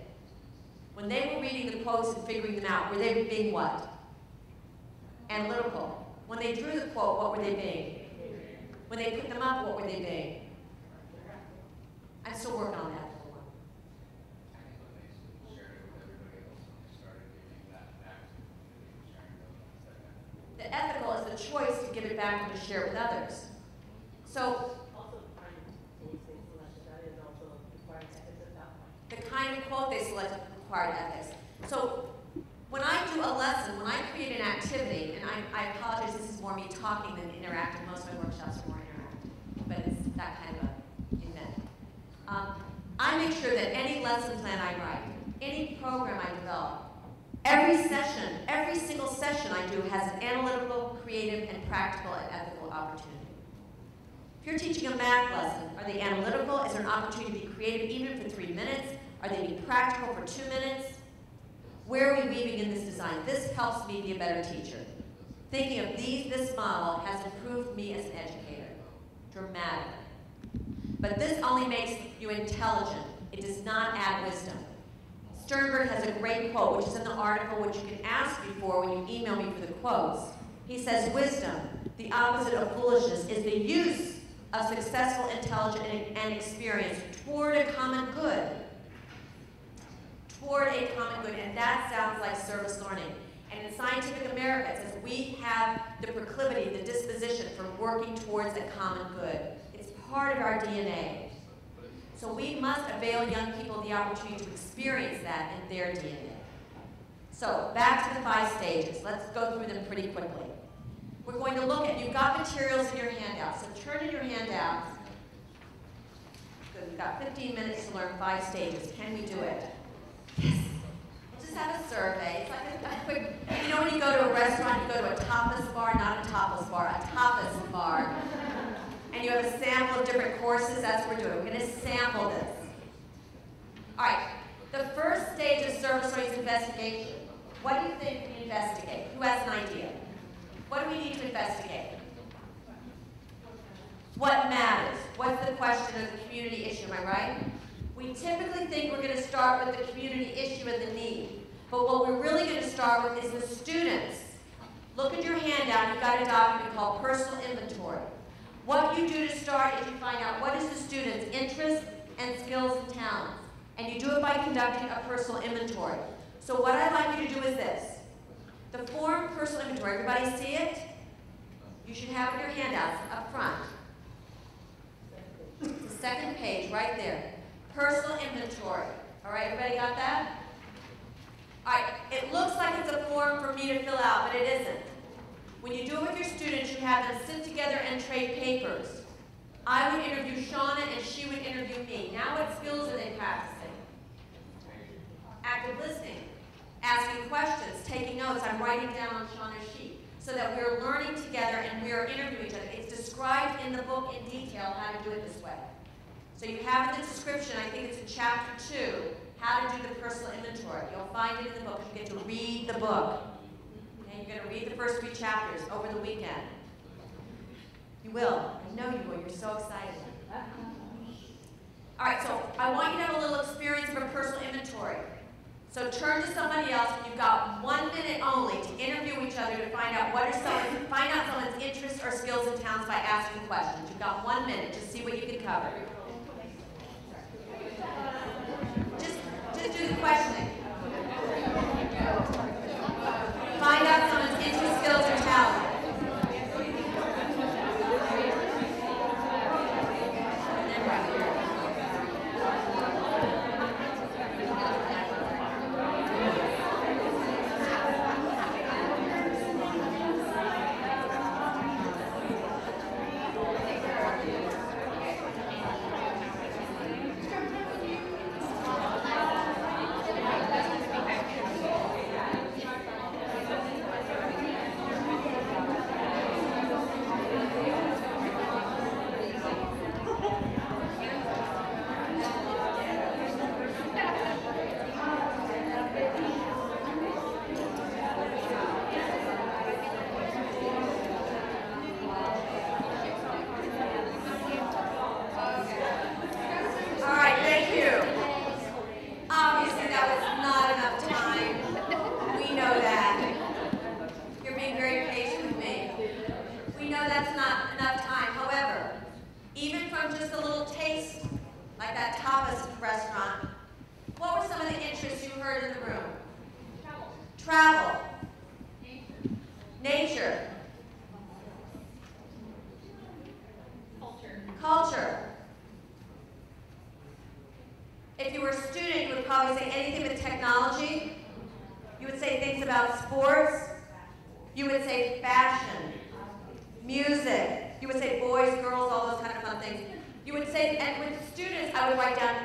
when they were reading the quotes and figuring them out, were they being what? Analytical. When they drew the quote, what were they being? When they put them up, what were they being? I'm still working on that. The ethical is the choice to give it back and to share it with others. So, the kind of quote they selected required ethics. So, when I do a lesson, when I create an activity, and I apologize, this is more me talking than interactive. Most of my workshops are more interactive, but it's that kind of an event. I make sure that any lesson plan I write, any program I develop, every session, every single session I do has an analytical, creative, and practical and ethical opportunity. If you're teaching a math lesson, are they analytical? Is there an opportunity to be creative even for 3 minutes? Are they being practical for 2 minutes? Where are we weaving in this design? This helps me be a better teacher. Thinking of this model has improved me as an educator dramatically. But this only makes you intelligent. It does not add wisdom. Sternberg has a great quote, which is in the article, which you can ask me for when you email me for the quotes. He says, wisdom, the opposite of foolishness, is the use of successful intelligence and experience toward a common good. Toward a common good, and that sounds like service learning. And in Scientific America, it says we have the proclivity, the disposition for working towards a common good. It's part of our DNA. So we must avail young people the opportunity to experience that in their DNA. So back to the 5 stages. Let's go through them pretty quickly. We're going to look at, you've got materials in your handouts. So turn in your handouts. Good, we've got 15 minutes to learn 5 stages. Can we do it? Yes. We'll just have a survey. It's like a quick, you know when you go to a restaurant, you go to a tapas bar, not a tapas bar, a tapas bar. And you have a sample of different courses, that's what we're doing. We're going to sample this. All right, the first stage of service learning is investigation. What do you think we investigate? Who has an idea? What do we need to investigate? What matters? What's the question of the community issue, am I right? We typically think we're going to start with the community issue and the need. But what we're really going to start with is the students. Look at your handout, you've got a document called Personal Inventory. What you do to start is you find out what is the student's interests and skills and talents. And you do it by conducting a personal inventory. So what I'd like you to do is this. The form personal inventory, everybody see it? You should have it in your handouts up front. The second page right there. Personal inventory. All right, everybody got that? All right, it looks like it's a form for me to fill out, but it isn't. When you do it with your students, you have them sit together and trade papers. I would interview Shauna and she would interview me. Now what skills are they practicing? Active listening, asking questions, taking notes. I'm writing down on Shauna's sheet so that we're learning together and we're interviewing each other. It's described in the book in detail how to do it this way. So you have in the description, I think it's in chapter 2, how to do the personal inventory. You'll find it in the book. You get to read the book. Okay, you're going to read the first 3 chapters over the weekend. You will. I know you will. You're so excited. All right, so I want you to have a little experience of a personal inventory. So turn to somebody else. You've got 1 minute only to interview each other to find out find out someone's interests or skills and talents by asking questions. You've got 1 minute to see what you can cover. Just do the questioning. Find out someone's interests, skills, or talents.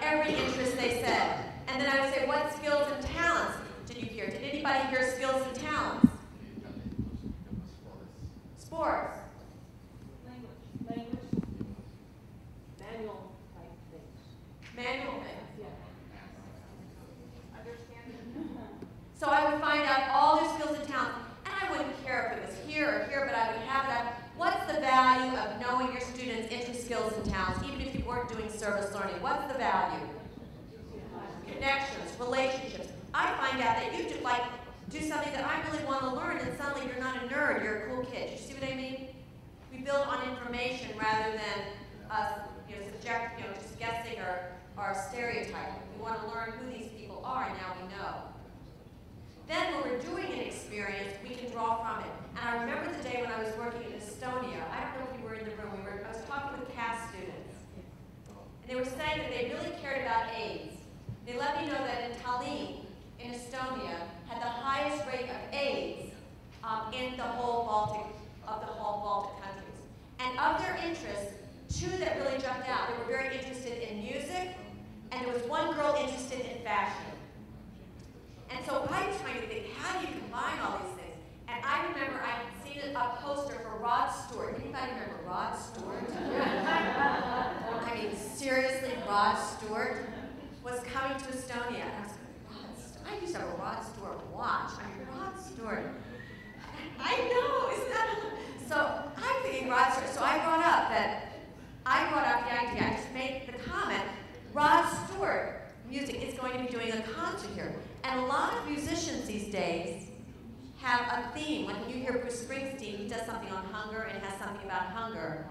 Every Manual things. So I would find out all their skills and talents, and I wouldn't care if it was here or here, but I would have it up. What's the value of knowing your students' interest, skills, and talents, even if you weren't doing service learning? What's the value? Connections, relationships. I find out that you do something that I really want to learn, and suddenly you're not a nerd, you're a cool kid. You see what I mean? We build on information rather than us, just guessing or stereotyping. We want to learn who these people are, and now we know. Then when we're doing an experience, we can draw from it. And I remember the day when I was working in Estonia. I don't know if you were in the room. I was talking with CAS students. And they were saying that they really cared about AIDS. They let me know that in Tallinn, in Estonia, had the highest rate of AIDS in the whole Baltic countries. And of their interests, two that really jumped out. They were very interested in music, and there was one girl interested in fashion. And so I was trying to think, how do you combine all these things? And I remember I had seen a poster for Rod Stewart. Anybody remember Rod Stewart? I mean, seriously, Rod Stewart was coming to Estonia. And I was like, I used to have a Rod Stewart watch. I mean, Rod Stewart. I know, isn't that? So I'm thinking Rod Stewart. So I brought up the idea. I just made the comment, Rod Stewart music is going to be doing a concert here. And a lot of musicians these days have a theme. Like when you hear Bruce Springsteen, he does something on hunger and has something about hunger.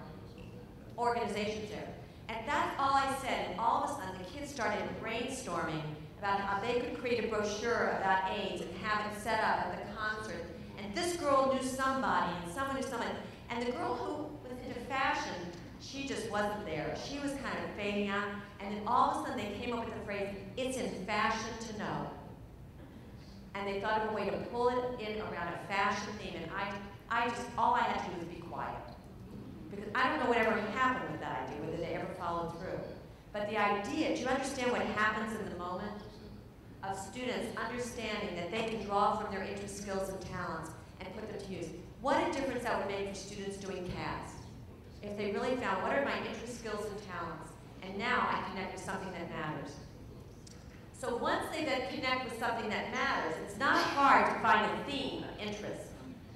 Organizations there. And that's all I said. And all of a sudden, the kids started brainstorming about how they could create a brochure about AIDS and have it set up at the concert. And this girl knew somebody, and someone knew someone. And the girl who was into fashion, she just wasn't there. She was kind of fading out. And then all of a sudden, they came up with the phrase, "It's in fashion to know." And they thought of a way to pull it in around a fashion theme. And all I had to do was be quiet. Because I don't know whatever happened with that idea, whether they ever followed through. But the idea, do you understand what happens in the moment of students understanding that they can draw from their interests, skills, and talents and put them to use? What a difference that would make for students doing CAS. If they really found, what are my interests, skills, and talents? And now I connect with something that matters. So once they then connect with something that matters, it's not hard to find a theme of interest.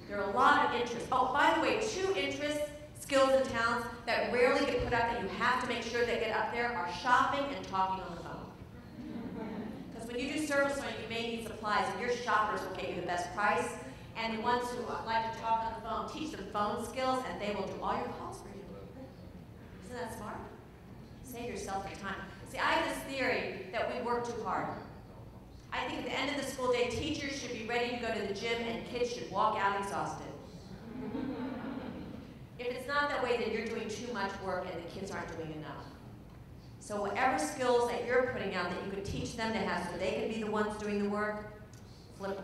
There are a lot of interests. Oh, by the way, 2 interests, skills, and talents that rarely get put up that you have to make sure they get up there are shopping and talking on the phone. Because when you do service learning, you may need supplies, and your shoppers will get you the best price. And the ones who like to talk on the phone, teach them phone skills, and they will do all your calls for you. Isn't that smart? Save yourself the time. See, I have this theory that we work too hard. I think at the end of the school day, teachers should be ready to go to the gym and kids should walk out exhausted. If it's not that way, then you're doing too much work and the kids aren't doing enough. So whatever skills that you're putting out that you could teach them to have so they can be the ones doing the work,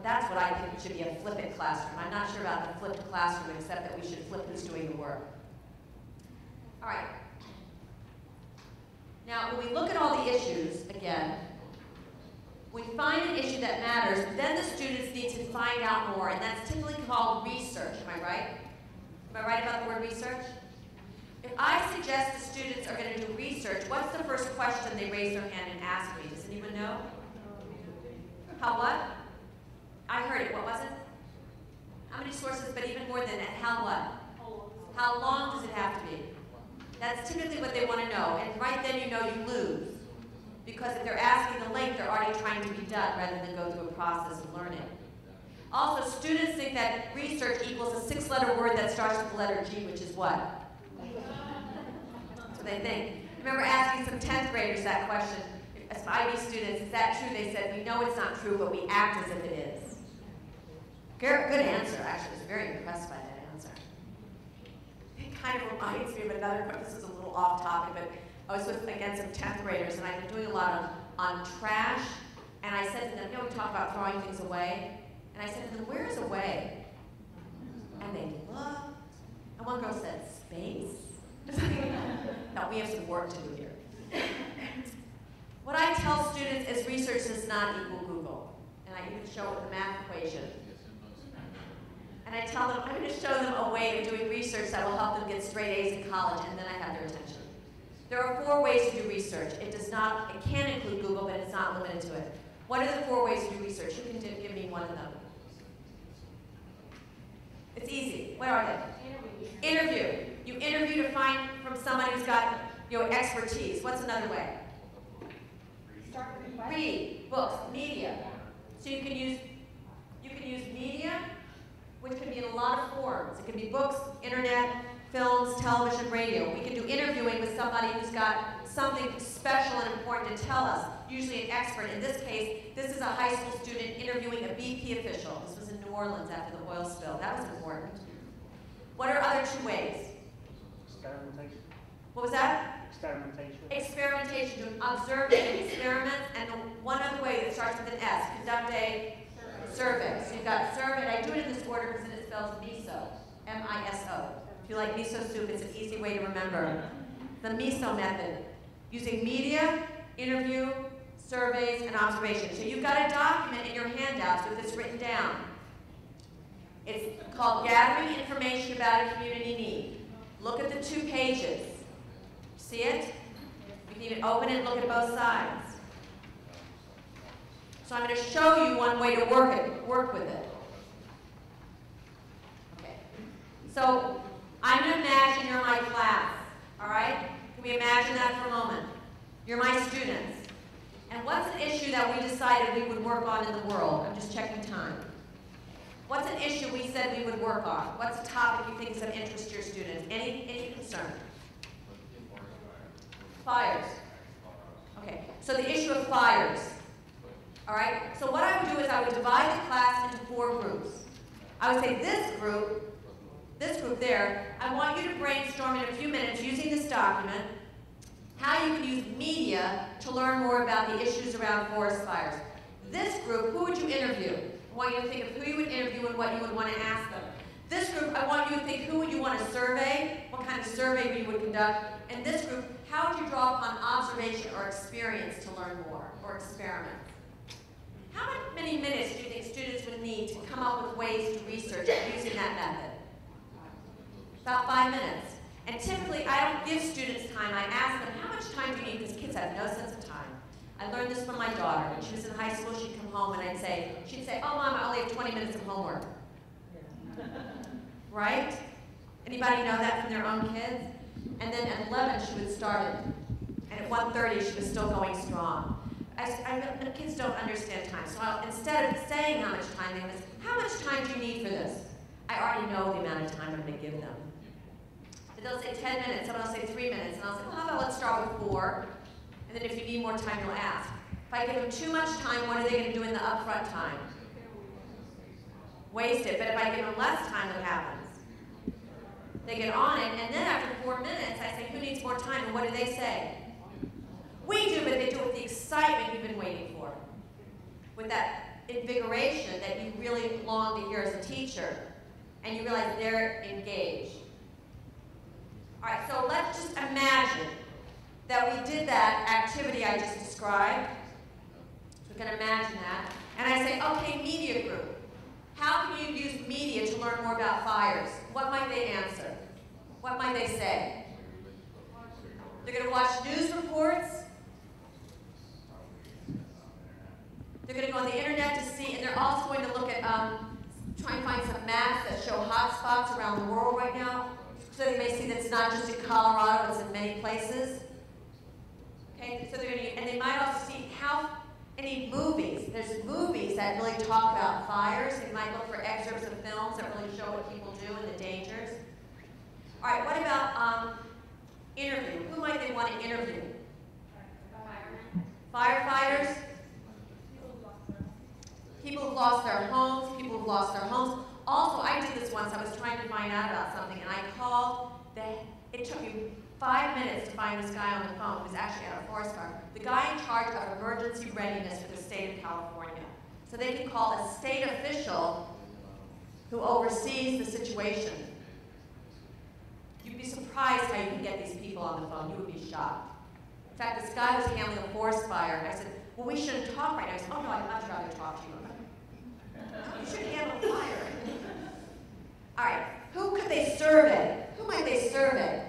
that's what I think should be a flippant classroom. I'm not sure about the flipped classroom except that we should flip who's doing the work. All right. Now, when we look at all the issues, again, we find an issue that matters, then the students need to find out more, and that's typically called research. Am I right? Am I right about the word research? If I suggest the students are going to do research, what's the first question they raise their hand and ask me? Does anyone know? How what? I heard it. What was it? How many sources, but even more than that, how what? How long does it have to be? That's typically what they want to know. And right then you know you lose. Because if they're asking the length, they're already trying to be done rather than go through a process of learning. Also, students think that research equals a 6-letter word that starts with the letter G, which is what? That's what they think. I remember asking some 10th graders that question. As IB students, is that true? They said, we know it's not true, but we act as if it is. Good answer, actually. I was very impressed by that answer. It kind of reminds me of another question. This is a little off topic, but I was with, again, some 10th graders, and I've been doing a lot on trash, and I said to them, we talk about throwing things away, and I said to them, where is away? And they looked, and one girl said, space? No, we have some work to do here. What I tell students is research does not equal Google, and I even show it with a math equation. And I tell them, I'm going to show them a way of doing research that will help them get straight A's in college, and then I have their attention. There are 4 ways to do research. It can include Google, but it's not limited to it. What are the 4 ways to do research? Who can give me one of them? It's easy. What are they? Interview. You interview to find from somebody who's got expertise. What's another way? Read books, media. So you can use media, which can be in a lot of forms. It can be books, internet, films, television, radio. We can do interviewing with somebody who's got something special and important to tell us, usually an expert. In this case, this is a high school student interviewing a BP official. This was in New Orleans after the oil spill. That was important. What are other 2 ways? Experimentation. What was that? Experimentation. Experimentation, doing observing experiments, and one other way that starts with an S, conduct a survey. So you've got survey, and I do it in this order because it spells MISO, M-I-S-O. If you like miso soup, it's an easy way to remember. The MISO method, using media, interview, surveys, and observation. So you've got a document in your handouts with this written down. It's called Gathering Information About a Community Need. Look at the 2 pages. See it? You can even open it and look at both sides. So I'm going to show you one way to work with it. Okay. So I'm going to imagine you're my class. All right? Can we imagine that for a moment? You're my students. And what's an issue that we decided we would work on in the world? I'm just checking time. What's an issue we said we would work on? What's a topic you think is of interest to your students? Any concern? Fires. Okay, so the issue of fires. All right, so what I would do is I would divide the class into 4 groups. I would say this group there, I want you to brainstorm in a few minutes using this document how you can use media to learn more about the issues around forest fires. This group, who would you interview? I want you to think of who you would interview and what you would want to ask them. This group, I want you to think who would you want to survey, what kind of survey you would conduct. And this group, how would you draw upon observation or experience to learn more, or experiment? How many minutes do you think students would need to come up with ways to research using that method? About 5 minutes. And typically, I don't give students time. I ask them, how much time do you need? Because kids have no sense of time. I learned this from my daughter. When she was in high school, she'd come home and she'd say, oh, Mom, I only have 20 minutes of homework. Right? Anybody know that from their own kids? And then at 11, she would start it. And at 1:30, she was still going strong. The kids don't understand time. So instead of saying how much time they have, how much time do you need for this? I already know the amount of time I'm going to give them. So they'll say 10 minutes, someone will say 3 minutes, and I'll say, well, how about let's start with 4, and then if you need more time, you'll ask. If I give them too much time, what are they going to do in the upfront time? Waste it. But if I give them less time, what happens? They get on it, and then after 4 minutes, I say, who needs more time, and what do they say? We do, but they do it with the excitement you've been waiting for. With that invigoration that you really long to hear as a teacher, and you realize they're engaged. All right, so let's just imagine that we did that activity I just described. So we can imagine that. And I say, okay, media group. How can you use media to learn more about fires? What might they answer? What might they say? They're going to watch news reports. They're going to go on the internet to see, and they're also going to look at, try and find some maps that show hot spots around the world right now, so they may see that it's not just in Colorado, it's in many places. Okay, so they're going to, and they might also see how any movies. There's movies that really talk about fires. They might look for excerpts of films that really show what people do and the dangers. All right, what about interview? Who might they want to interview? Firefighters? People who've lost their homes, people who've lost their homes. Also, I did this once. I was trying to find out about something, and I called it took me 5 minutes to find this guy on the phone who was actually at a forest fire. The guy in charge of emergency readiness for the state of California. So they can call a state official who oversees the situation. You'd be surprised how you can get these people on the phone. You would be shocked. In fact, this guy was handling a forest fire. I said, well, we shouldn't talk right now. He said, oh no, I'd much rather talk to you. You should handle fire. All right, who could they survey? Who might they survey?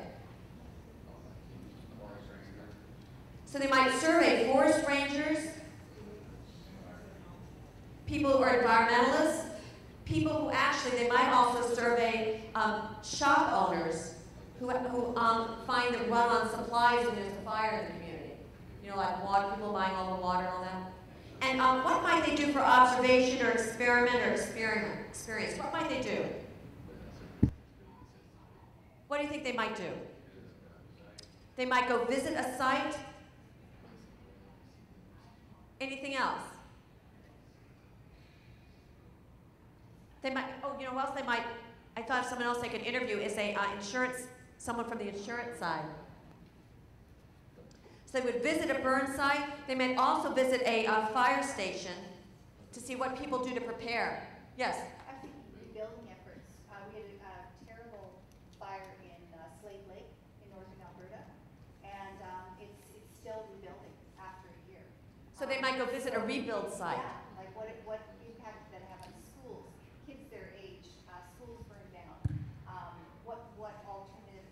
So they might survey forest rangers, people who are environmentalists, people who actually, they might also survey shop owners who find the run on supplies when there's a fire in the community. You know, like water, people buying all the water and all that. And what might they do for observation or experiment or experience? What might they do? What do you think they might do? They might go visit a site. Anything else? They might, oh, you know what else they might, I thought someone else they could interview is someone from the insurance side. So they would visit a burn site. They might also visit a fire station to see what people do to prepare. Yes? I think rebuilding efforts. We had a terrible fire in Slave Lake in northern Alberta, and it's still rebuilding after a year. So they might go visit a rebuild site. Yeah, like what impact did that have on schools, kids their age, schools burned down. What alternative,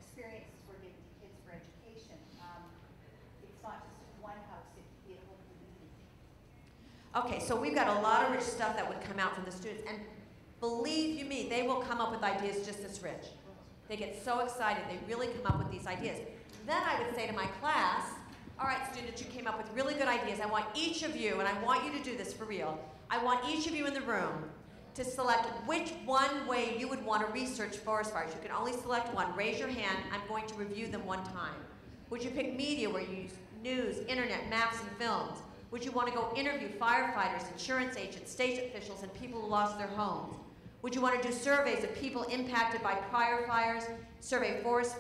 experiences were given to kids for education. It's not just one house; it could be a whole community. Okay, so we've got a lot of rich stuff that would come out from the students, and believe you me, they will come up with ideas just as rich. They get so excited, they really come up with these ideas. Then I would say to my class, all right, students, you came up with really good ideas. I want each of you, and I want you to do this for real, I want each of you in the room to select which one way you would want to research forest fires. You can only select one. Raise your hand. I'm going to review them one time. Would you pick media, where you use news, internet, maps, and films? Would you want to go interview firefighters, insurance agents, state officials, and people who lost their homes? Would you want to do surveys of people impacted by prior fires, survey forest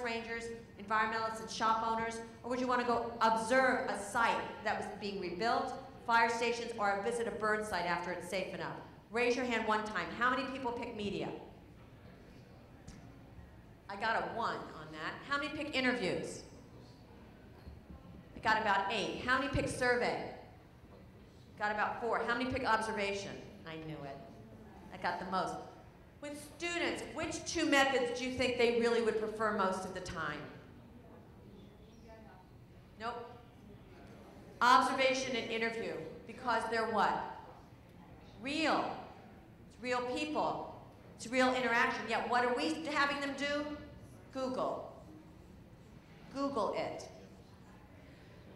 rangers, environmentalists, and shop owners? Or would you want to go observe a site that was being rebuilt, fire stations, or visit a burn site after it's safe enough? Raise your hand one time. How many people pick media? I got a 1 on that. How many pick interviews? I got about 8. How many pick survey? Got about 4. How many pick observation? I knew it. I got the most. With students, which 2 methods do you think they really would prefer most of the time? Nope. Observation and interview, because they're what? Real. It's real people. It's real interaction. Yet what are we having them do? Google. Google it.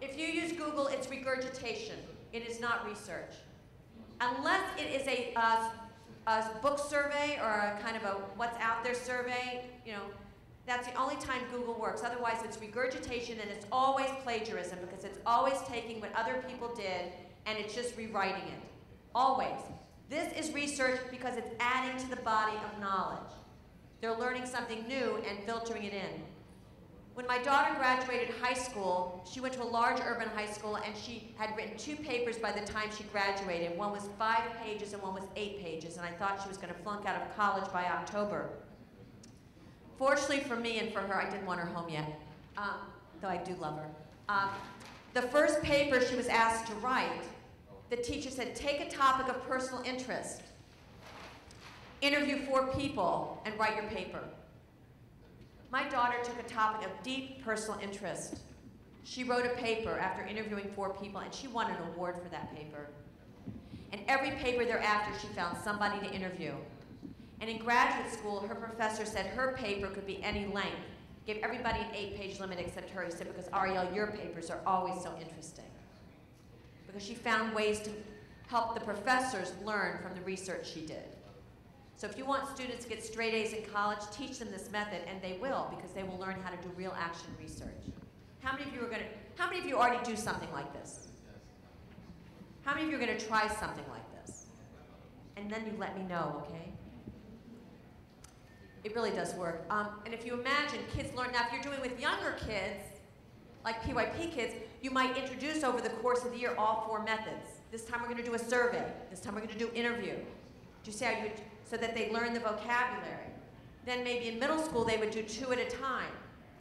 If you use Google, it's regurgitation. It is not research. Unless it is a book survey or a kind of a what's out there survey, that's the only time Google works. Otherwise, it's regurgitation, and it's always plagiarism, because it's always taking what other people did and it's just rewriting it. Always. This is research because it's adding to the body of knowledge. They're learning something new and filtering it in. When my daughter graduated high school, she went to a large urban high school, and she had written 2 papers by the time she graduated. One was 5 pages and one was 8 pages, and I thought she was going to flunk out of college by October. Fortunately for me and for her, I didn't want her home yet, though I do love her. The first paper she was asked to write, the teacher said, take a topic of personal interest, interview 4 people, and write your paper. My daughter took a topic of deep personal interest. She wrote a paper after interviewing 4 people, and she won an award for that paper. And every paper thereafter, she found somebody to interview. And in graduate school, her professor said her paper could be any length. Gave everybody an 8-page limit except her. He said, because Ariel, your papers are always so interesting. Because she found ways to help the professors learn from the research she did. So if you want students to get straight A's in college, teach them this method, and they will, because they will learn how to do real action research. How many of you already do something like this? How many of you are going to try something like this? And then you let me know, okay? It really does work. And if you imagine kids learn, now if you're doing with younger kids, like PYP kids, you might introduce over the course of the year all 4 methods. This time we're going to do a survey. This time we're going to do interview. Do you see how you, so that they learn the vocabulary. Then maybe in middle school they would do 2 at a time.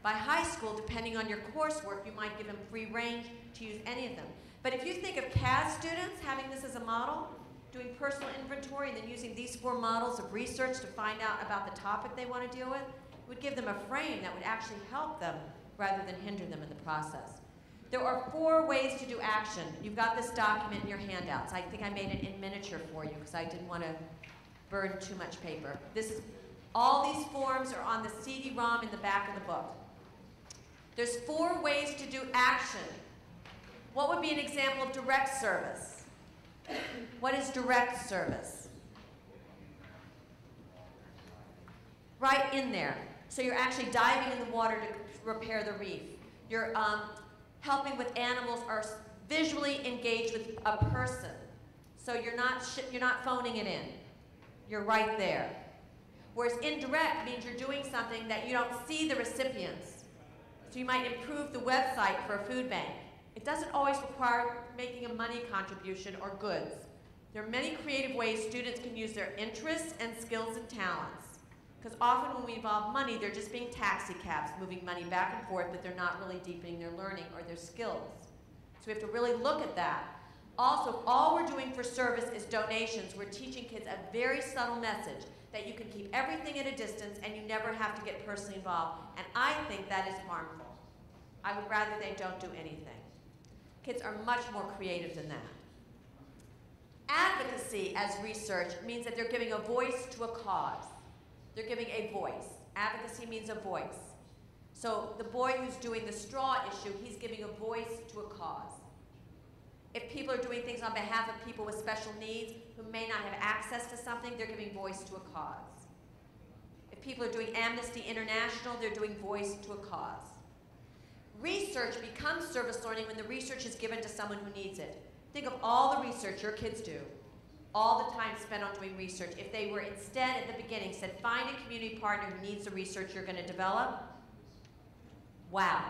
By high school, depending on your coursework, you might give them free range to use any of them. But if you think of CAS students having this as a model, doing personal inventory and then using these 4 models of research to find out about the topic they want to deal with, it would give them a frame that would actually help them rather than hinder them in the process. There are 4 ways to do action. You've got this document in your handouts. I think I made it in miniature for you because I didn't want to burn too much paper. All these forms are on the CD-ROM in the back of the book. There's 4 ways to do action. What would be an example of direct service? What is direct service? Right in there. So you're actually diving in the water to repair the reef. You're helping with animals or visually engaged with a person. So you're not phoning it in. You're right there. Whereas indirect means you're doing something that you don't see the recipients. So you might improve the website for a food bank. It doesn't always require making a money contribution or goods. There are many creative ways students can use their interests and skills and talents. Because often when we involve money, they're just being taxi cabs, moving money back and forth, but they're not really deepening their learning or their skills. So we have to really look at that. Also, if all we're doing for service is donations, we're teaching kids a very subtle message that you can keep everything at a distance and you never have to get personally involved. And I think that is harmful. I would rather they don't do anything. Kids are much more creative than that. Advocacy as research means that they're giving a voice to a cause. They're giving a voice. Advocacy means a voice. So the boy who's doing the straw issue, he's giving a voice to a cause. If people are doing things on behalf of people with special needs who may not have access to something, they're giving voice to a cause. If people are doing Amnesty International, they're doing voice to a cause. Research becomes service learning when the research is given to someone who needs it. Think of all the research your kids do, all the time spent on doing research. If they were instead at the beginning said, find a community partner who needs the research you're going to develop, wow,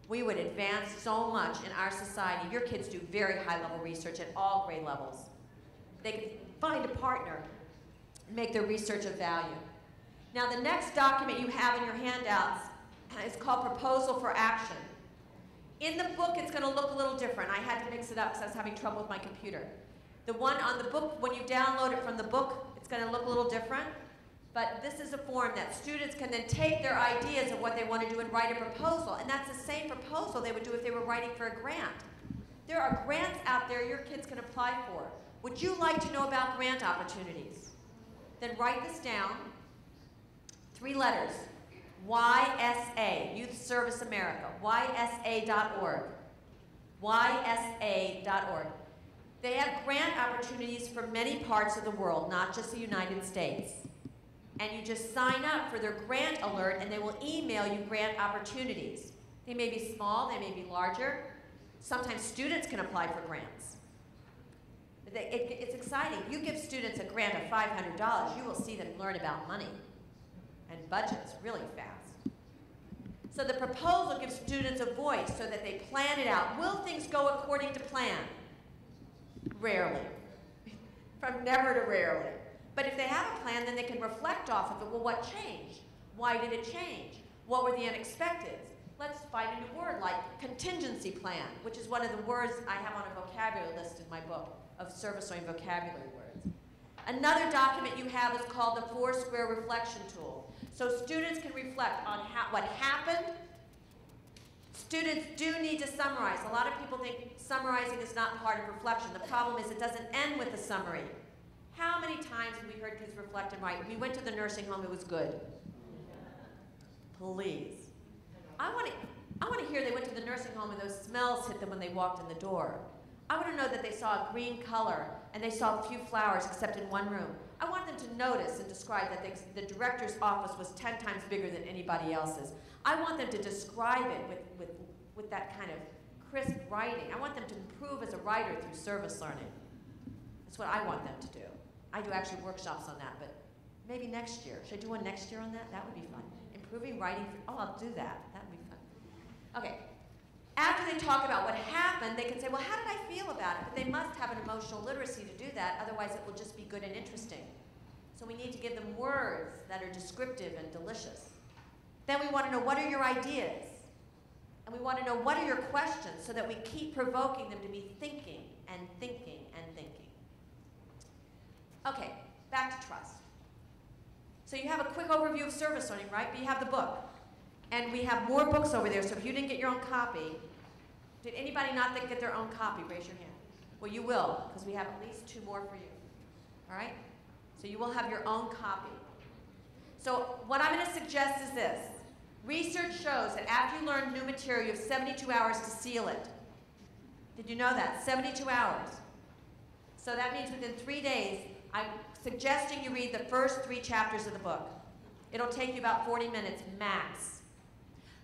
we would advance so much in our society. Your kids do very high-level research at all grade levels. They can find a partner and make their research of value. Now, the next document you have in your handouts is called Proposal for Action. In the book, it's going to look a little different. I had to mix it up because I was having trouble with my computer. The one on the book, when you download it from the book, it's going to look a little different. But this is a form that students can then take their ideas of what they want to do and write a proposal. And that's the same proposal they would do if they were writing for a grant. There are grants out there your kids can apply for. Would you like to know about grant opportunities? Then write this down. 3 letters. YSA, Youth Service America, YSA.org. YSA.org. They have grant opportunities for many parts of the world, not just the United States. And you just sign up for their grant alert and they will email you grant opportunities. They may be small, they may be larger. Sometimes students can apply for grants. It's exciting. You give students a grant of $500, you will see them learn about money and budgets really fast. So the proposal gives students a voice so that they plan it out. Will things go according to plan? Rarely. From never to rarely. But if they have a plan, then they can reflect off of it. Well, what changed? Why did it change? What were the unexpecteds? Let's find a new word like contingency plan, which is one of the words I have on a vocabulary list in my book of service learning vocabulary words. Another document you have is called the 4-Square Reflection Tool. So students can reflect on what happened. Students do need to summarize. A lot of people think summarizing is not part of reflection. The problem is it doesn't end with a summary. How many times have we heard kids reflect and write? We went to the nursing home, it was good. Please. I want to hear they went to the nursing home and those smells hit them when they walked in the door. I want to know that they saw a green color and they saw a few flowers except in one room. I want them to notice and describe that the director's office was 10 times bigger than anybody else's. I want them to describe it with that kind of crisp writing. I want them to improve as a writer through service learning. That's what I want them to do. I do actually workshops on that, but maybe next year. Should I do one next year on that? That would be fun. Improving writing. Oh, I'll do that. That would be fun. Okay. After they talk about what happened, they can say, well, how did I feel about it? But they must have an emotional literacy to do that, otherwise it will just be good and interesting. So we need to give them words that are descriptive and delicious. Then we want to know, what are your ideas? And we want to know, what are your questions, so that we keep provoking them to be thinking and thinking and thinking. Okay, back to trust. So you have a quick overview of service learning, right? But you have the book. And we have more books over there, so if you didn't get your own copy, did anybody not get their own copy? Raise your hand. Well, you will, because we have at least 2 more for you. All right? So you will have your own copy. So what I'm going to suggest is this. Research shows that after you learn new material, you have 72 hours to seal it. Did you know that? 72 hours. So that means within 3 days, I'm suggesting you read the first 3 chapters of the book. It'll take you about 40 minutes max.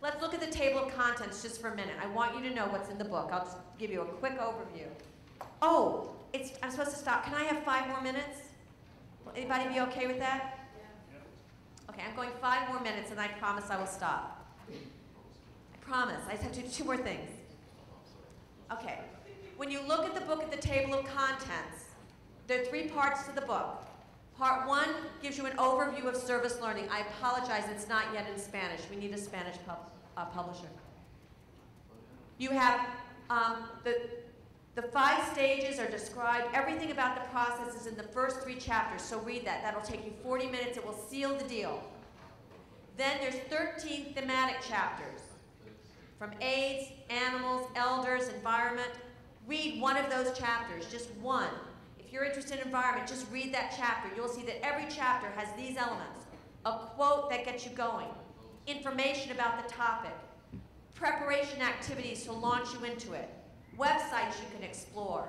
Let's look at the table of contents just for a minute. I want you to know what's in the book. I'll just give you a quick overview. Oh, I'm supposed to stop. Can I have 5 more minutes? Will anybody be okay with that? Okay, I'm going 5 more minutes, and I promise I will stop. I promise. I just have to do 2 more things. Okay. When you look at the book at the table of contents, there are 3 parts to the book. Part 1 gives you an overview of service learning. I apologize, it's not yet in Spanish. We need a Spanish publisher. You have the 5 stages are described. Everything about the process is in the first 3 chapters, so read that. That'll take you 40 minutes. It will seal the deal. Then there's 13 thematic chapters. From AIDS, animals, elders, environment. Read one of those chapters, just one. If you're interested in environment, just read that chapter. You'll see that every chapter has these elements. A quote that gets you going. Information about the topic. Preparation activities to launch you into it. Websites you can explore.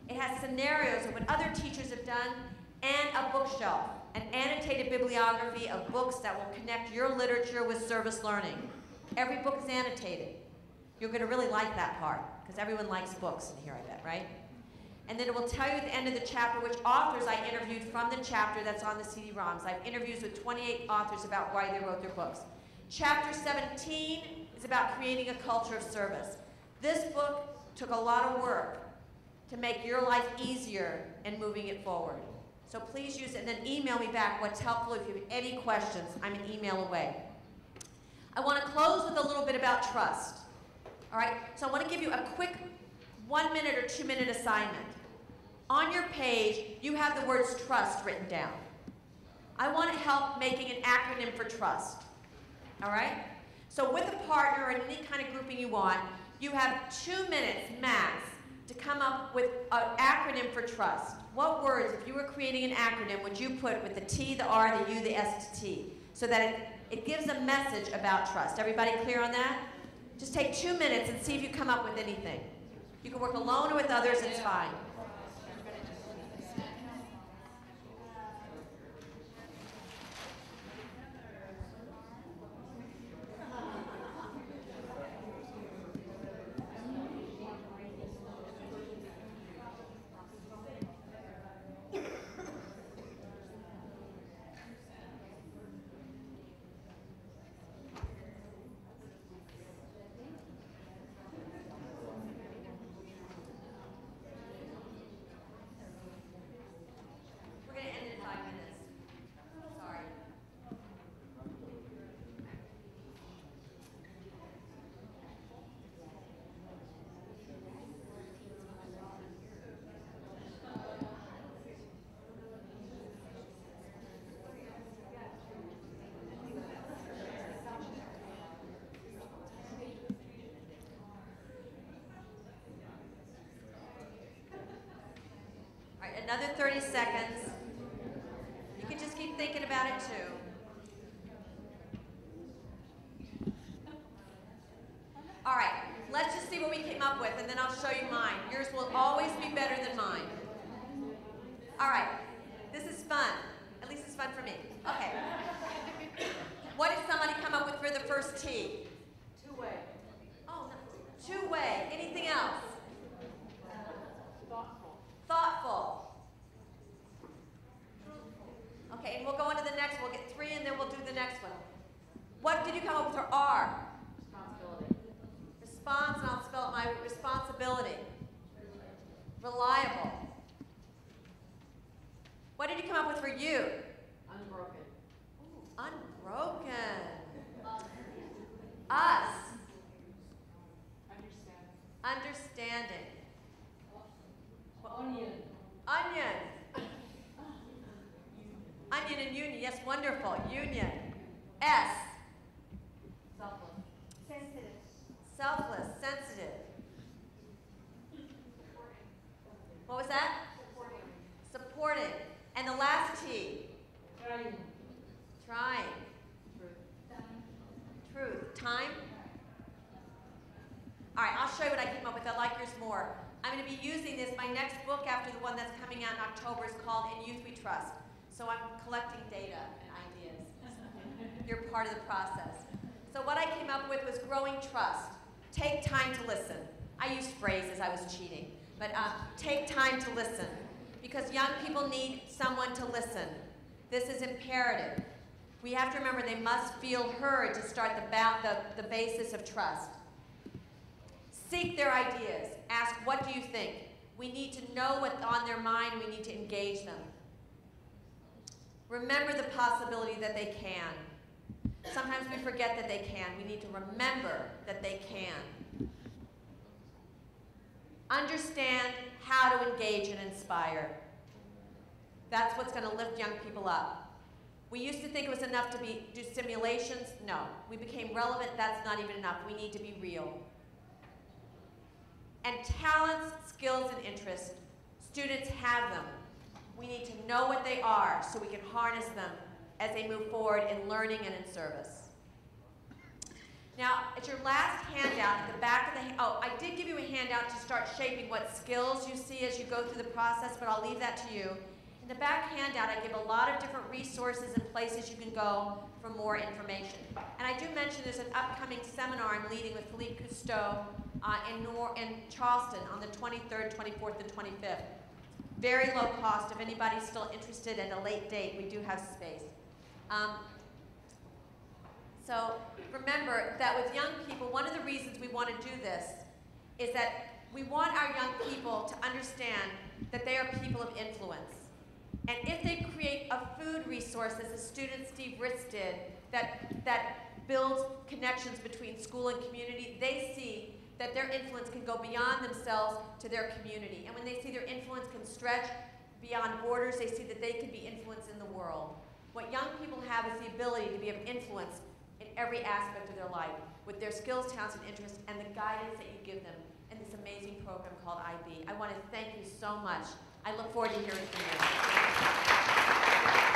It has scenarios of what other teachers have done and a bookshelf, an annotated bibliography of books that will connect your literature with service learning. Every book is annotated. You're going to really like that part because everyone likes books in here, I bet, right? And then it will tell you at the end of the chapter which authors I interviewed from the chapter that's on the CD-ROMs. I have interviews with 28 authors about why they wrote their books. Chapter 17 is about creating a culture of service. This book took a lot of work to make your life easier in moving it forward. So please use it and then email me back what's helpful. If you have any questions, I'm an email away. I want to close with a little bit about trust. All right, so I want to give you a quick 1-minute or 2-minute assignment. On your page, you have the words trust written down. I want to help making an acronym for trust. All right? So with a partner or any kind of grouping you want, you have 2 minutes max to come up with an acronym for trust. What words, if you were creating an acronym, would you put with the T, the R, the U, the S to T, so that it gives a message about trust? Everybody clear on that? Just take 2 minutes and see if you come up with anything. You can work alone or with others, it's fine. Another 30 seconds. You can just keep thinking about it too. All right, let's just see what we came up with and then I'll show you mine. Yours will always be better than mine. All right, this is fun. At least it's fun for me. Okay. What did somebody come up with for the first T? Two-way. Oh, no. Two-way. Anything else? Thoughtful. Thoughtful. Okay, and we'll go on to the next. We'll get 3 and then we'll do the next one. What did you come up with for R? Responsibility. Response, and I'll spell it my responsibility. Reliable. What did you come up with for U? Unbroken. Ooh, unbroken. Us. Understanding. Onion. Onion. Onion and union. Yes, wonderful. Union. S. Selfless. What was that? Supported. And the last T? Trying. Trying. Truth. Time? All right, I'll show you what I came up with. I like yours more. I'm going to be using this. My next book after the one that's coming out in October is called In Youth We Trust. So I'm collecting data and ideas. You're part of the process. So what I came up with was growing trust. Take time to listen. I used phrases, I was cheating. But take time to listen. Because young people need someone to listen. This is imperative. We have to remember they must feel heard to start the basis of trust. Seek their ideas. Ask, what do you think? We need to know what's on their mind. We need to engage them. Remember the possibility that they can. Sometimes we forget that they can. We need to remember that they can. Understand how to engage and inspire. That's what's going to lift young people up. We used to think it was enough to do simulations. No. We became relevant. That's not even enough. We need to be real. And talents, skills, and interests, students have them. We need to know what they are so we can harness them as they move forward in learning and in service. Now, at your last handout, at the back of the, I did give you a handout to start shaping what skills you see as you go through the process, but I'll leave that to you. In the back handout, I give a lot of different resources and places you can go for more information. And I do mention there's an upcoming seminar I'm leading with Philippe Cousteau in Charleston on the 23rd, 24th, and 25th. Very low cost. If anybody's still interested at a late date, we do have space. So remember that with young people, one of the reasons we want to do this is that we want our young people to understand that they are people of influence. And if they create a food resource, as the student Steve Ritz did, that builds connections between school and community, they see that their influence can go beyond themselves to their community. And when they see their influence can stretch beyond borders, they see that they can be influenced in the world. What young people have is the ability to be of influence in every aspect of their life, with their skills, talents, and interests, and the guidance that you give them in this amazing program called IB. I want to thank you so much. I look forward to hearing from you.